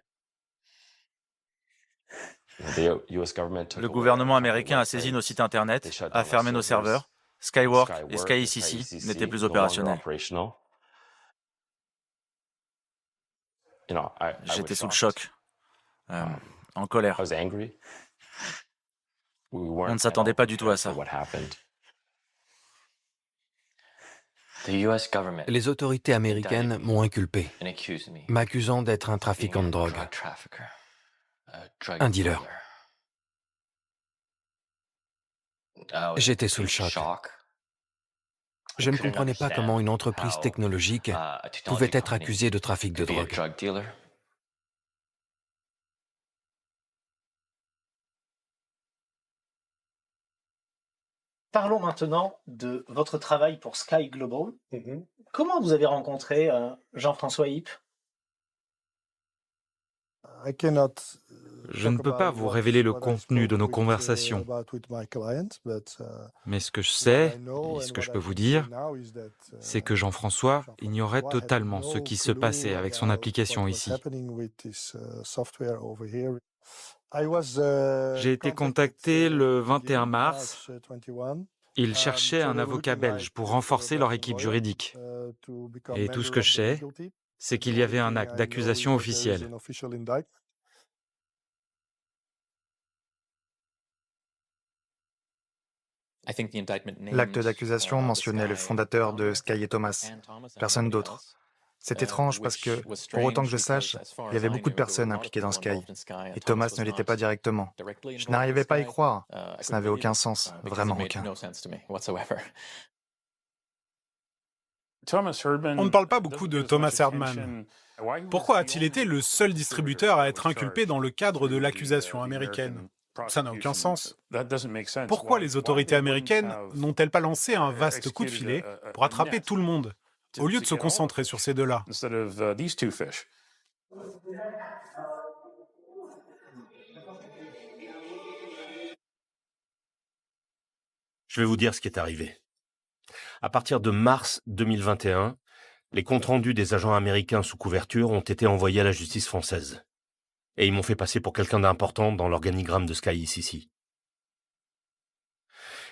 Le gouvernement américain a saisi nos sites internet, a fermé nos serveurs. Skywork et Sky ICC n'étaient plus opérationnels. J'étais sous le choc, en colère. On ne s'attendait pas du tout à ça. Les autorités américaines m'ont inculpé, m'accusant d'être un trafiquant de drogue, un dealer. J'étais sous le choc. Je ne comprenais pas comment une entreprise technologique pouvait être accusée de trafic de drogue. Parlons maintenant de votre travail pour Sky Global. Comment vous avez rencontré Jean-François Hipp? Je ne peux pas vous révéler le contenu de nos conversations, mais ce que je sais et ce que je peux vous dire, c'est que Jean-François ignorait totalement ce qui se passait avec son application ici. J'ai été contacté le 21 mars. Ils cherchaient un avocat belge pour renforcer leur équipe juridique. Et tout ce que je sais, c'est qu'il y avait un acte d'accusation officiel. L'acte d'accusation mentionnait le fondateur de Sky et Thomas, personne d'autre. C'est étrange parce que, pour autant que je sache, il y avait beaucoup de personnes impliquées dans Sky, et Thomas ne l'était pas directement. Je n'arrivais pas à y croire, ça n'avait aucun sens, vraiment aucun. On ne parle pas beaucoup de Thomas Erdmann. Pourquoi a-t-il été le seul distributeur à être inculpé dans le cadre de l'accusation américaine ? Ça n'a aucun sens. Pourquoi les autorités américaines n'ont-elles pas lancé un vaste coup de filet pour attraper tout le monde, au lieu de se concentrer sur ces deux-là? Je vais vous dire ce qui est arrivé. À partir de mars 2021, les comptes rendus des agents américains sous couverture ont été envoyés à la justice française. Et ils m'ont fait passer pour quelqu'un d'important dans l'organigramme de Sky ICC.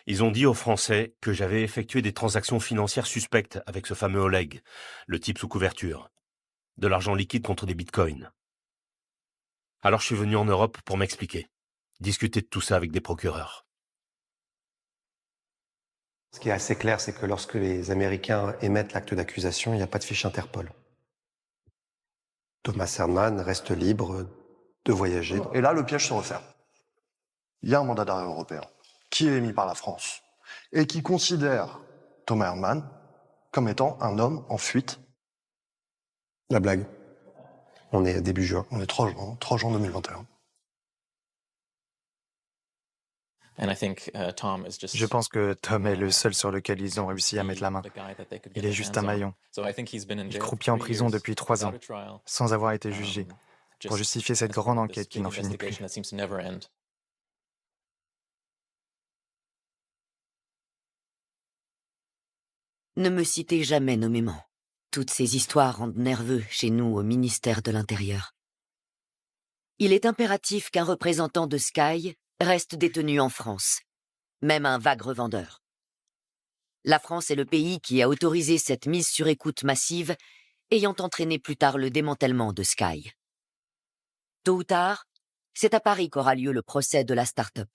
Ils ont dit aux Français que j'avais effectué des transactions financières suspectes avec ce fameux Oleg, le type sous couverture. De l'argent liquide contre des bitcoins. Alors je suis venu en Europe pour m'expliquer, discuter de tout ça avec des procureurs. Ce qui est assez clair, c'est que lorsque les Américains émettent l'acte d'accusation, il n'y a pas de fiche Interpol. Thomas Erdmann reste libre de voyager. Et là, le piège se referme. Il y a un mandat d'arrêt européen qui est émis par la France et qui considère Thomas Erdmann comme étant un homme en fuite. La blague. On est début juin. On est 3 juin 2021. Je pense que Tom est le seul sur lequel ils ont réussi à mettre la main. Il est juste un maillon. Il croupit en prison depuis 3 ans, sans avoir été jugé, pour justifier cette grande enquête qui n'en finit plus. Ne me citez jamais nommément. Toutes ces histoires rendent nerveux chez nous au ministère de l'Intérieur. Il est impératif qu'un représentant de Sky reste détenu en France, même un vague revendeur. La France est le pays qui a autorisé cette mise sur écoute massive, ayant entraîné plus tard le démantèlement de Sky. Tôt ou tard, c'est à Paris qu'aura lieu le procès de la start-up.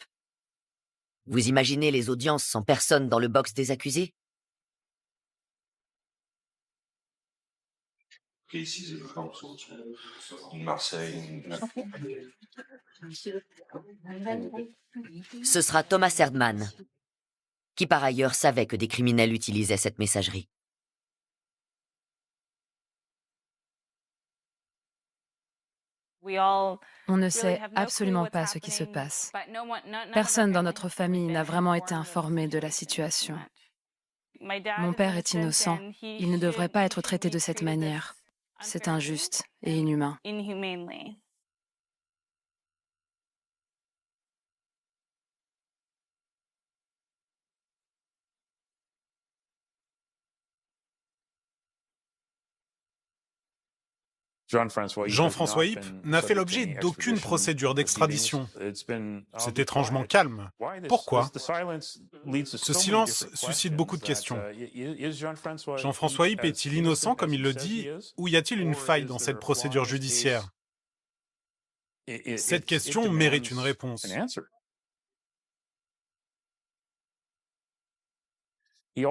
Vous imaginez les audiences sans personne dans le box des accusés ? Ce sera Thomas Erdmann, qui par ailleurs savait que des criminels utilisaient cette messagerie. On ne sait absolument pas ce qui se passe. Personne dans notre famille n'a vraiment été informé de la situation. Mon père est innocent. Il ne devrait pas être traité de cette manière. C'est injuste et inhumain. Jean-François Hipp n'a fait l'objet d'aucune procédure d'extradition. C'est étrangement calme. Pourquoi ? Ce silence suscite beaucoup de questions. Jean-François Hipp est-il innocent comme il le dit, ou y a-t-il une faille dans cette procédure judiciaire ? Cette question mérite une réponse. Il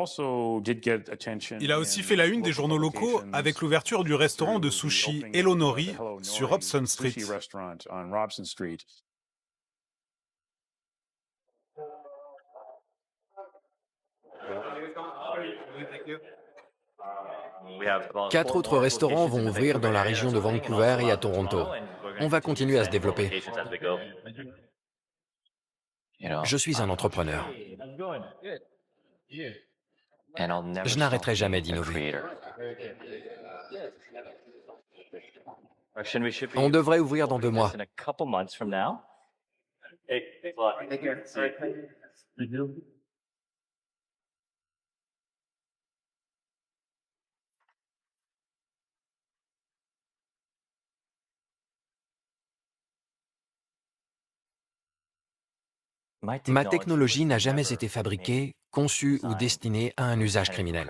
a aussi fait la une des journaux locaux avec l'ouverture du restaurant de sushi Hello Nori sur Robson Street. Quatre autres restaurants vont ouvrir dans la région de Vancouver et à Toronto. On va continuer à se développer. Je suis un entrepreneur. Je n'arrêterai jamais d'innover. On devrait ouvrir dans 2 mois. Ma technologie n'a jamais été fabriquée, conçue ou destinée à un usage criminel.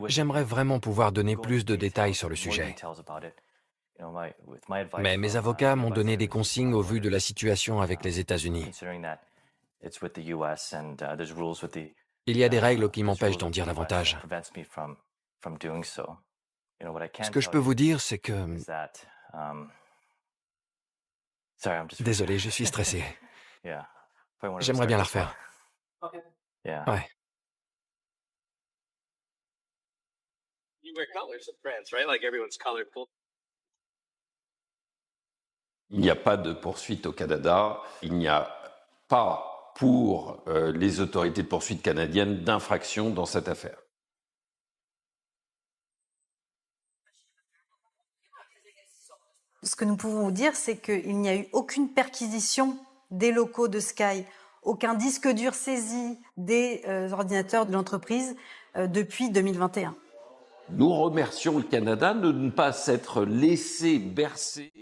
J'aimerais vraiment pouvoir donner plus de détails sur le sujet. Mais mes avocats m'ont donné des consignes au vu de la situation avec les États-Unis. Il y a des règles qui m'empêchent d'en dire davantage. Ce que je peux vous dire, c'est que... Désolé, je suis stressé. J'aimerais bien la refaire. Ouais. Il n'y a pas de poursuite au Canada. Il n'y a pas pour les autorités de poursuite canadiennes d'infraction dans cette affaire. Ce que nous pouvons vous dire, c'est qu'il n'y a eu aucune perquisition des locaux de Sky, aucun disque dur saisi des ordinateurs de l'entreprise depuis 2021. Nous remercions le Canada de ne pas s'être laissé bercer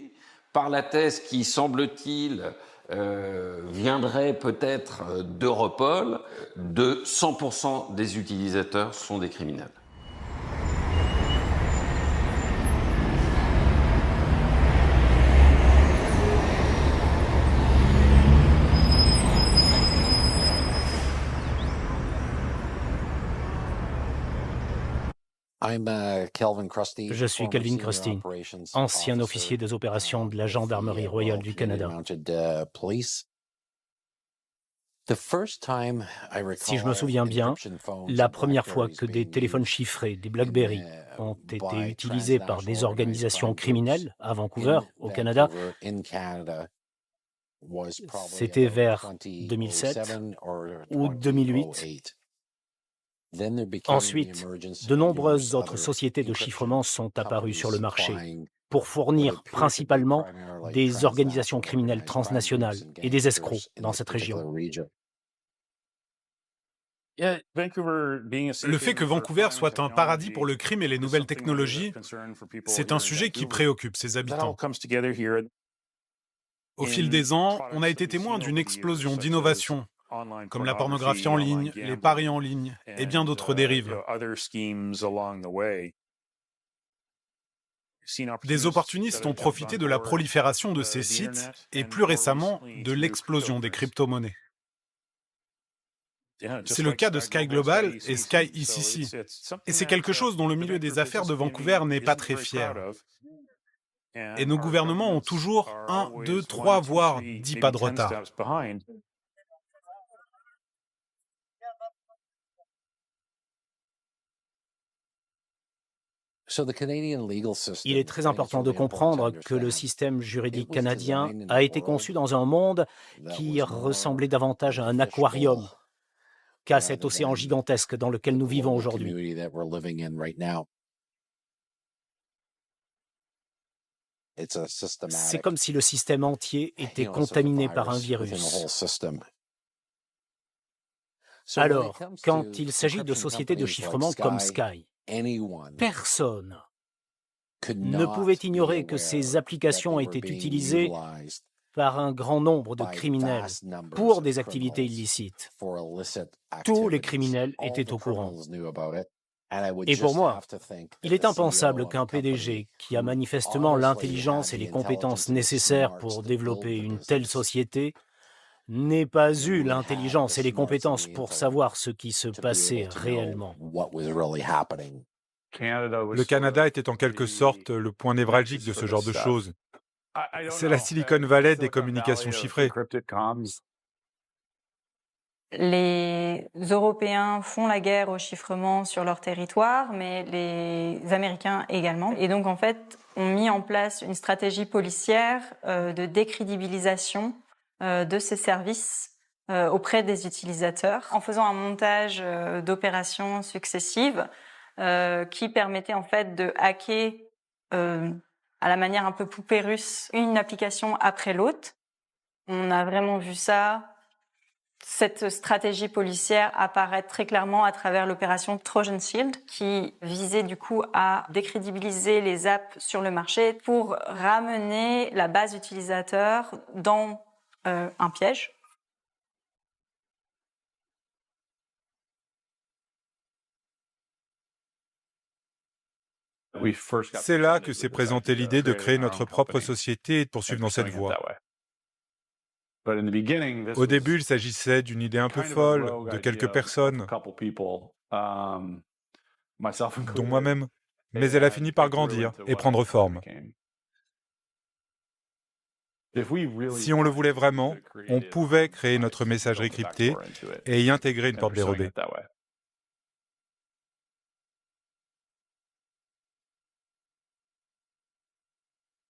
par la thèse qui, semble-t-il, viendrait peut-être d'Europol, de 100% des utilisateurs sont des criminels. Je suis Kelvin Crusty, ancien officier des opérations de la Gendarmerie royale du Canada. Si je me souviens bien, la première fois que des téléphones chiffrés, des BlackBerry, ont été utilisés par des organisations criminelles à Vancouver, au Canada, c'était vers 2007 ou 2008. Ensuite, de nombreuses autres sociétés de chiffrement sont apparues sur le marché pour fournir principalement des organisations criminelles transnationales et des escrocs dans cette région. Le fait que Vancouver soit un paradis pour le crime et les nouvelles technologies, c'est un sujet qui préoccupe ses habitants. Au fil des ans, on a été témoin d'une explosion d'innovations, comme la pornographie en ligne, les paris en ligne et bien d'autres dérives. Des opportunistes ont profité de la prolifération de ces sites et plus récemment de l'explosion des crypto-monnaies. C'est le cas de Sky Global et Sky ECC. Et c'est quelque chose dont le milieu des affaires de Vancouver n'est pas très fier. Et nos gouvernements ont toujours 1, 2, 3, voire 10 pas de retard. Il est très important de comprendre que le système juridique canadien a été conçu dans un monde qui ressemblait davantage à un aquarium qu'à cet océan gigantesque dans lequel nous vivons aujourd'hui. C'est comme si le système entier était contaminé par un virus. Alors, quand il s'agit de sociétés de chiffrement comme Sky, personne ne pouvait ignorer que ces applications étaient utilisées par un grand nombre de criminels pour des activités illicites. Tous les criminels étaient au courant. Et pour moi, il est impensable qu'un PDG qui a manifestement l'intelligence et les compétences nécessaires pour développer une telle société n'ait pas eu l'intelligence et les compétences pour savoir ce qui se passait réellement. Le Canada était en quelque sorte le point névralgique de ce genre de choses. C'est la Silicon Valley des communications chiffrées. Les Européens font la guerre au chiffrement sur leur territoire, mais les Américains également. Et donc, en fait, ont mis en place une stratégie policière de décrédibilisation de ces services auprès des utilisateurs, en faisant un montage d'opérations successives qui permettait en fait de hacker à la manière un peu poupée russe une application après l'autre. On a vraiment vu ça, cette stratégie policière apparaître très clairement à travers l'opération Trojan Shield qui visait du coup à décrédibiliser les apps sur le marché pour ramener la base utilisateur dans un piège. C'est là que s'est présentée l'idée de créer notre propre société et de poursuivre dans cette voie. Au début, il s'agissait d'une idée un peu folle, de quelques personnes, dont moi-même, mais elle a fini par grandir et prendre forme. Si on le voulait vraiment, on pouvait créer notre messagerie cryptée et y intégrer une porte dérobée.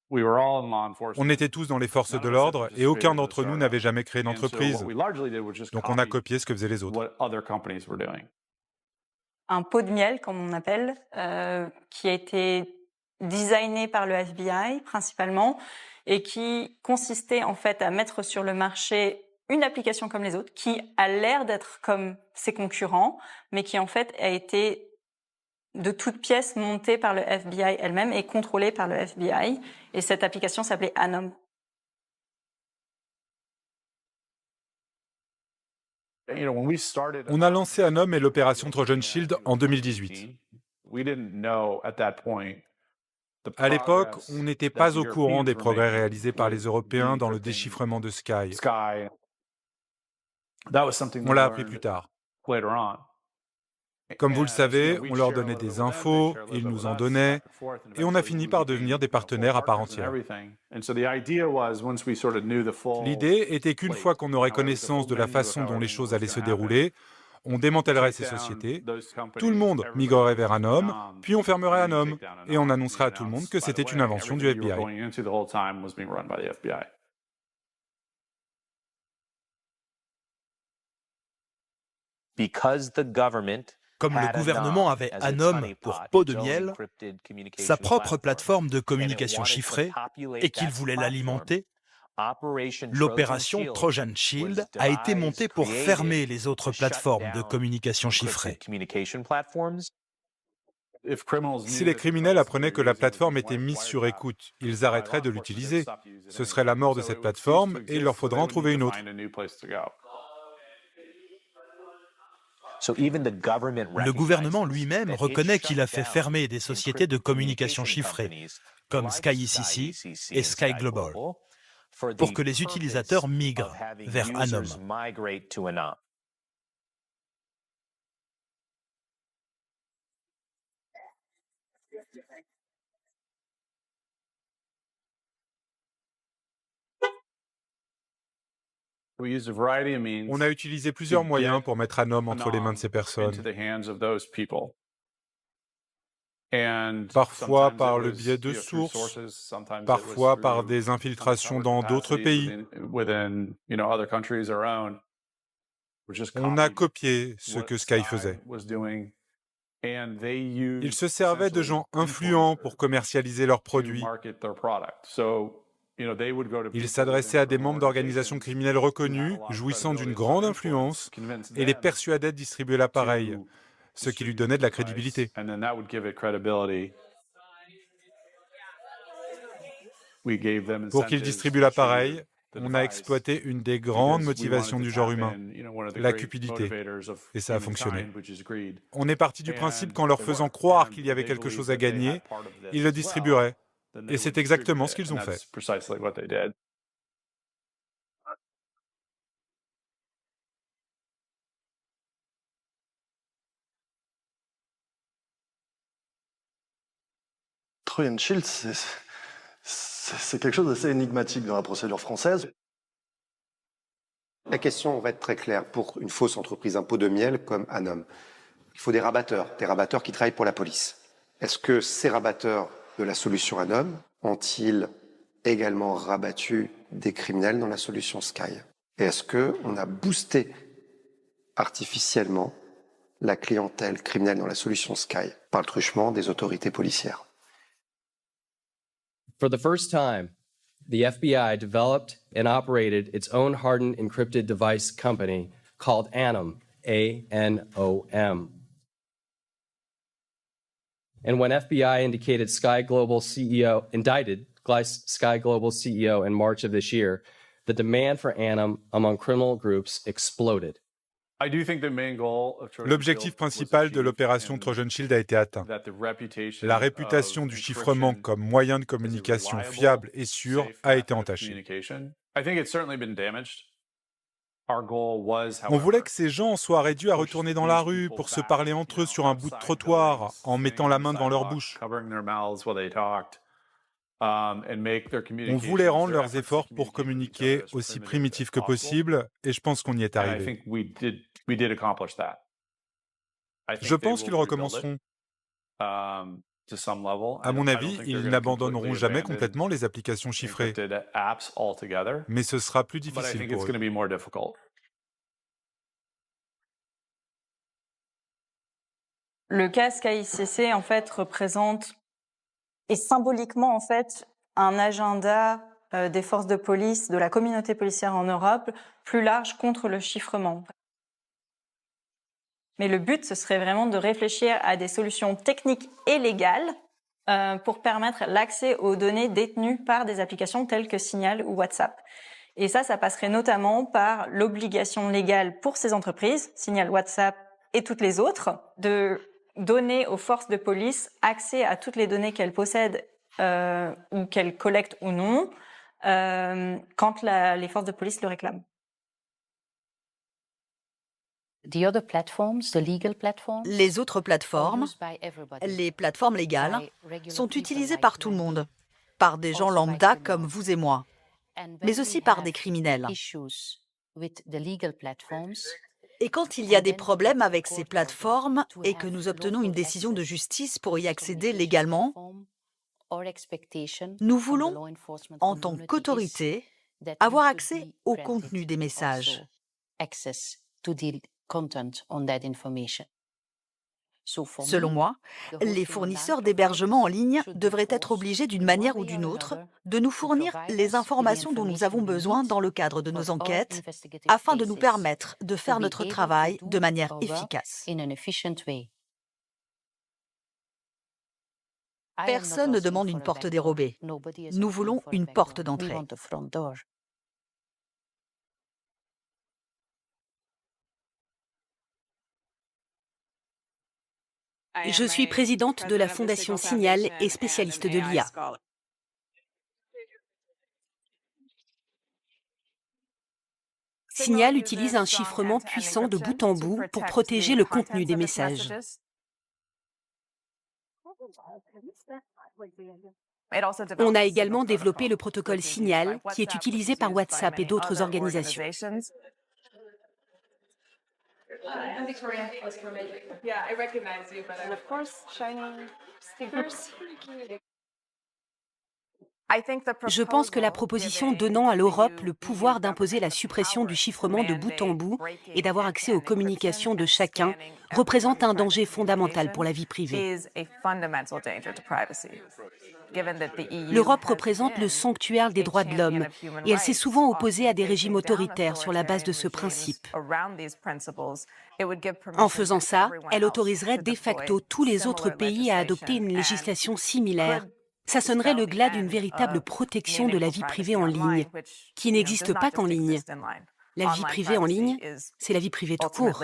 On était tous dans les forces de l'ordre et aucun d'entre nous n'avait jamais créé d'entreprise. Donc on a copié ce que faisaient les autres. Un pot de miel, comme on appelle, qui a été designé par le FBI principalement et qui consistait en fait à mettre sur le marché une application comme les autres qui a l'air d'être comme ses concurrents, mais qui en fait a été de toutes pièces montée par le FBI elle-même et contrôlée par le FBI. Et cette application s'appelait Anom. On a lancé Anom et l'opération Trojan Shield en 2018. À l'époque, on n'était pas au courant des progrès réalisés par les Européens dans le déchiffrement de Sky. On l'a appris plus tard. Comme vous le savez, on leur donnait des infos, ils nous en donnaient, et on a fini par devenir des partenaires à part entière. L'idée était qu'une fois qu'on aurait connaissance de la façon dont les choses allaient se dérouler, on démantèlerait ces sociétés, tout le monde migrerait vers Anom, puis on fermerait Anom, et on annoncerait à tout le monde que c'était une invention du FBI. Comme le gouvernement avait Anom pour pot de miel, sa propre plateforme de communication chiffrée, et qu'il voulait l'alimenter, l'opération Trojan Shield a été montée pour fermer les autres plateformes de communication chiffrée. Si les criminels apprenaient que la plateforme était mise sur écoute, ils arrêteraient de l'utiliser. Ce serait la mort de cette plateforme et il leur faudra en trouver une autre. Le gouvernement lui-même reconnaît qu'il a fait fermer des sociétés de communication chiffrée, comme SkyECC et Sky Global, pour que les utilisateurs migrent vers Anom. On a utilisé plusieurs moyens pour mettre Anom entre les mains de ces personnes. Parfois par le biais de sources, parfois par des infiltrations dans d'autres pays. On a copié ce que Sky faisait. Ils se servaient de gens influents pour commercialiser leurs produits. Ils s'adressaient à des membres d'organisations criminelles reconnues, jouissant d'une grande influence, et les persuadaient de distribuer l'appareil, ce qui lui donnait de la crédibilité. Pour qu'ils distribuent l'appareil, on a exploité une des grandes motivations du genre humain, la cupidité, et ça a fonctionné. On est parti du principe qu'en leur faisant croire qu'il y avait quelque chose à gagner, ils le distribueraient. Et c'est exactement ce qu'ils ont fait. Trojan Shield, c'est quelque chose d'assez énigmatique dans la procédure française. La question va être très claire. Pour une fausse entreprise, un pot de miel comme Anom, il faut des rabatteurs qui travaillent pour la police. Est-ce que ces rabatteurs de la solution Anom ont-ils également rabattu des criminels dans la solution Sky? Et est-ce qu'on a boosté artificiellement la clientèle criminelle dans la solution Sky par le truchement des autorités policières? For the first time, the FBI developed and operated its own hardened encrypted device company called Anom, A-N-O-M. And when FBI indicted Sky Global CEO, indicted Sky Global CEO in March of this year, the demand for Anom among criminal groups exploded. L'objectif principal de l'opération Trojan Shield a été atteint. La réputation du chiffrement comme moyen de communication fiable et sûr a été entachée. On voulait que ces gens soient réduits à retourner dans la rue pour se parler entre eux sur un bout de trottoir en mettant la main devant leur bouche. On voulait rendre leurs efforts pour communiquer aussi primitifs que possible et je pense qu'on y est arrivé. Je pense qu'ils recommenceront. À mon avis, ils n'abandonneront jamais complètement les applications chiffrées. Mais ce sera plus difficile pour eux. Le cas SkyECC, en fait, représente et symboliquement, en fait, un agenda des forces de police, de la communauté policière en Europe, plus large contre le chiffrement. Mais le but, ce serait vraiment de réfléchir à des solutions techniques et légales pour permettre l'accès aux données détenues par des applications telles que Signal ou WhatsApp. Et ça passerait notamment par l'obligation légale pour ces entreprises, Signal, WhatsApp et toutes les autres, de donner aux forces de police accès à toutes les données qu'elles possèdent ou qu'elles collectent ou non quand les forces de police le réclament. Les autres plateformes, les plateformes légales, sont utilisées par tout le monde, par des gens lambda comme vous et moi, mais aussi par des criminels. Et quand il y a des problèmes avec ces plateformes et que nous obtenons une décision de justice pour y accéder légalement, nous voulons, en tant qu'autorité, avoir accès au contenu des messages. Selon moi, les fournisseurs d'hébergement en ligne devraient être obligés d'une manière ou d'une autre de nous fournir les informations dont nous avons besoin dans le cadre de nos enquêtes afin de nous permettre de faire notre travail de manière efficace. Personne ne demande une porte dérobée. Nous voulons une porte d'entrée. Je suis présidente de la Fondation Signal et spécialiste de l'IA. Signal utilise un chiffrement puissant de bout en bout pour protéger le contenu des messages. On a également développé le protocole Signal, qui est utilisé par WhatsApp et d'autres organisations. Je pense que la proposition donnant à l'Europe le pouvoir d'imposer la suppression du chiffrement de bout en bout et d'avoir accès aux communications de chacun représente un danger fondamental pour la vie privée. L'Europe représente le sanctuaire des droits de l'homme et elle s'est souvent opposée à des régimes autoritaires sur la base de ce principe. En faisant ça, elle autoriserait de facto tous les autres pays à adopter une législation similaire. Ça sonnerait le glas d'une véritable protection de la vie privée en ligne, qui n'existe pas qu'en ligne. La vie privée en ligne, c'est la vie privée tout court.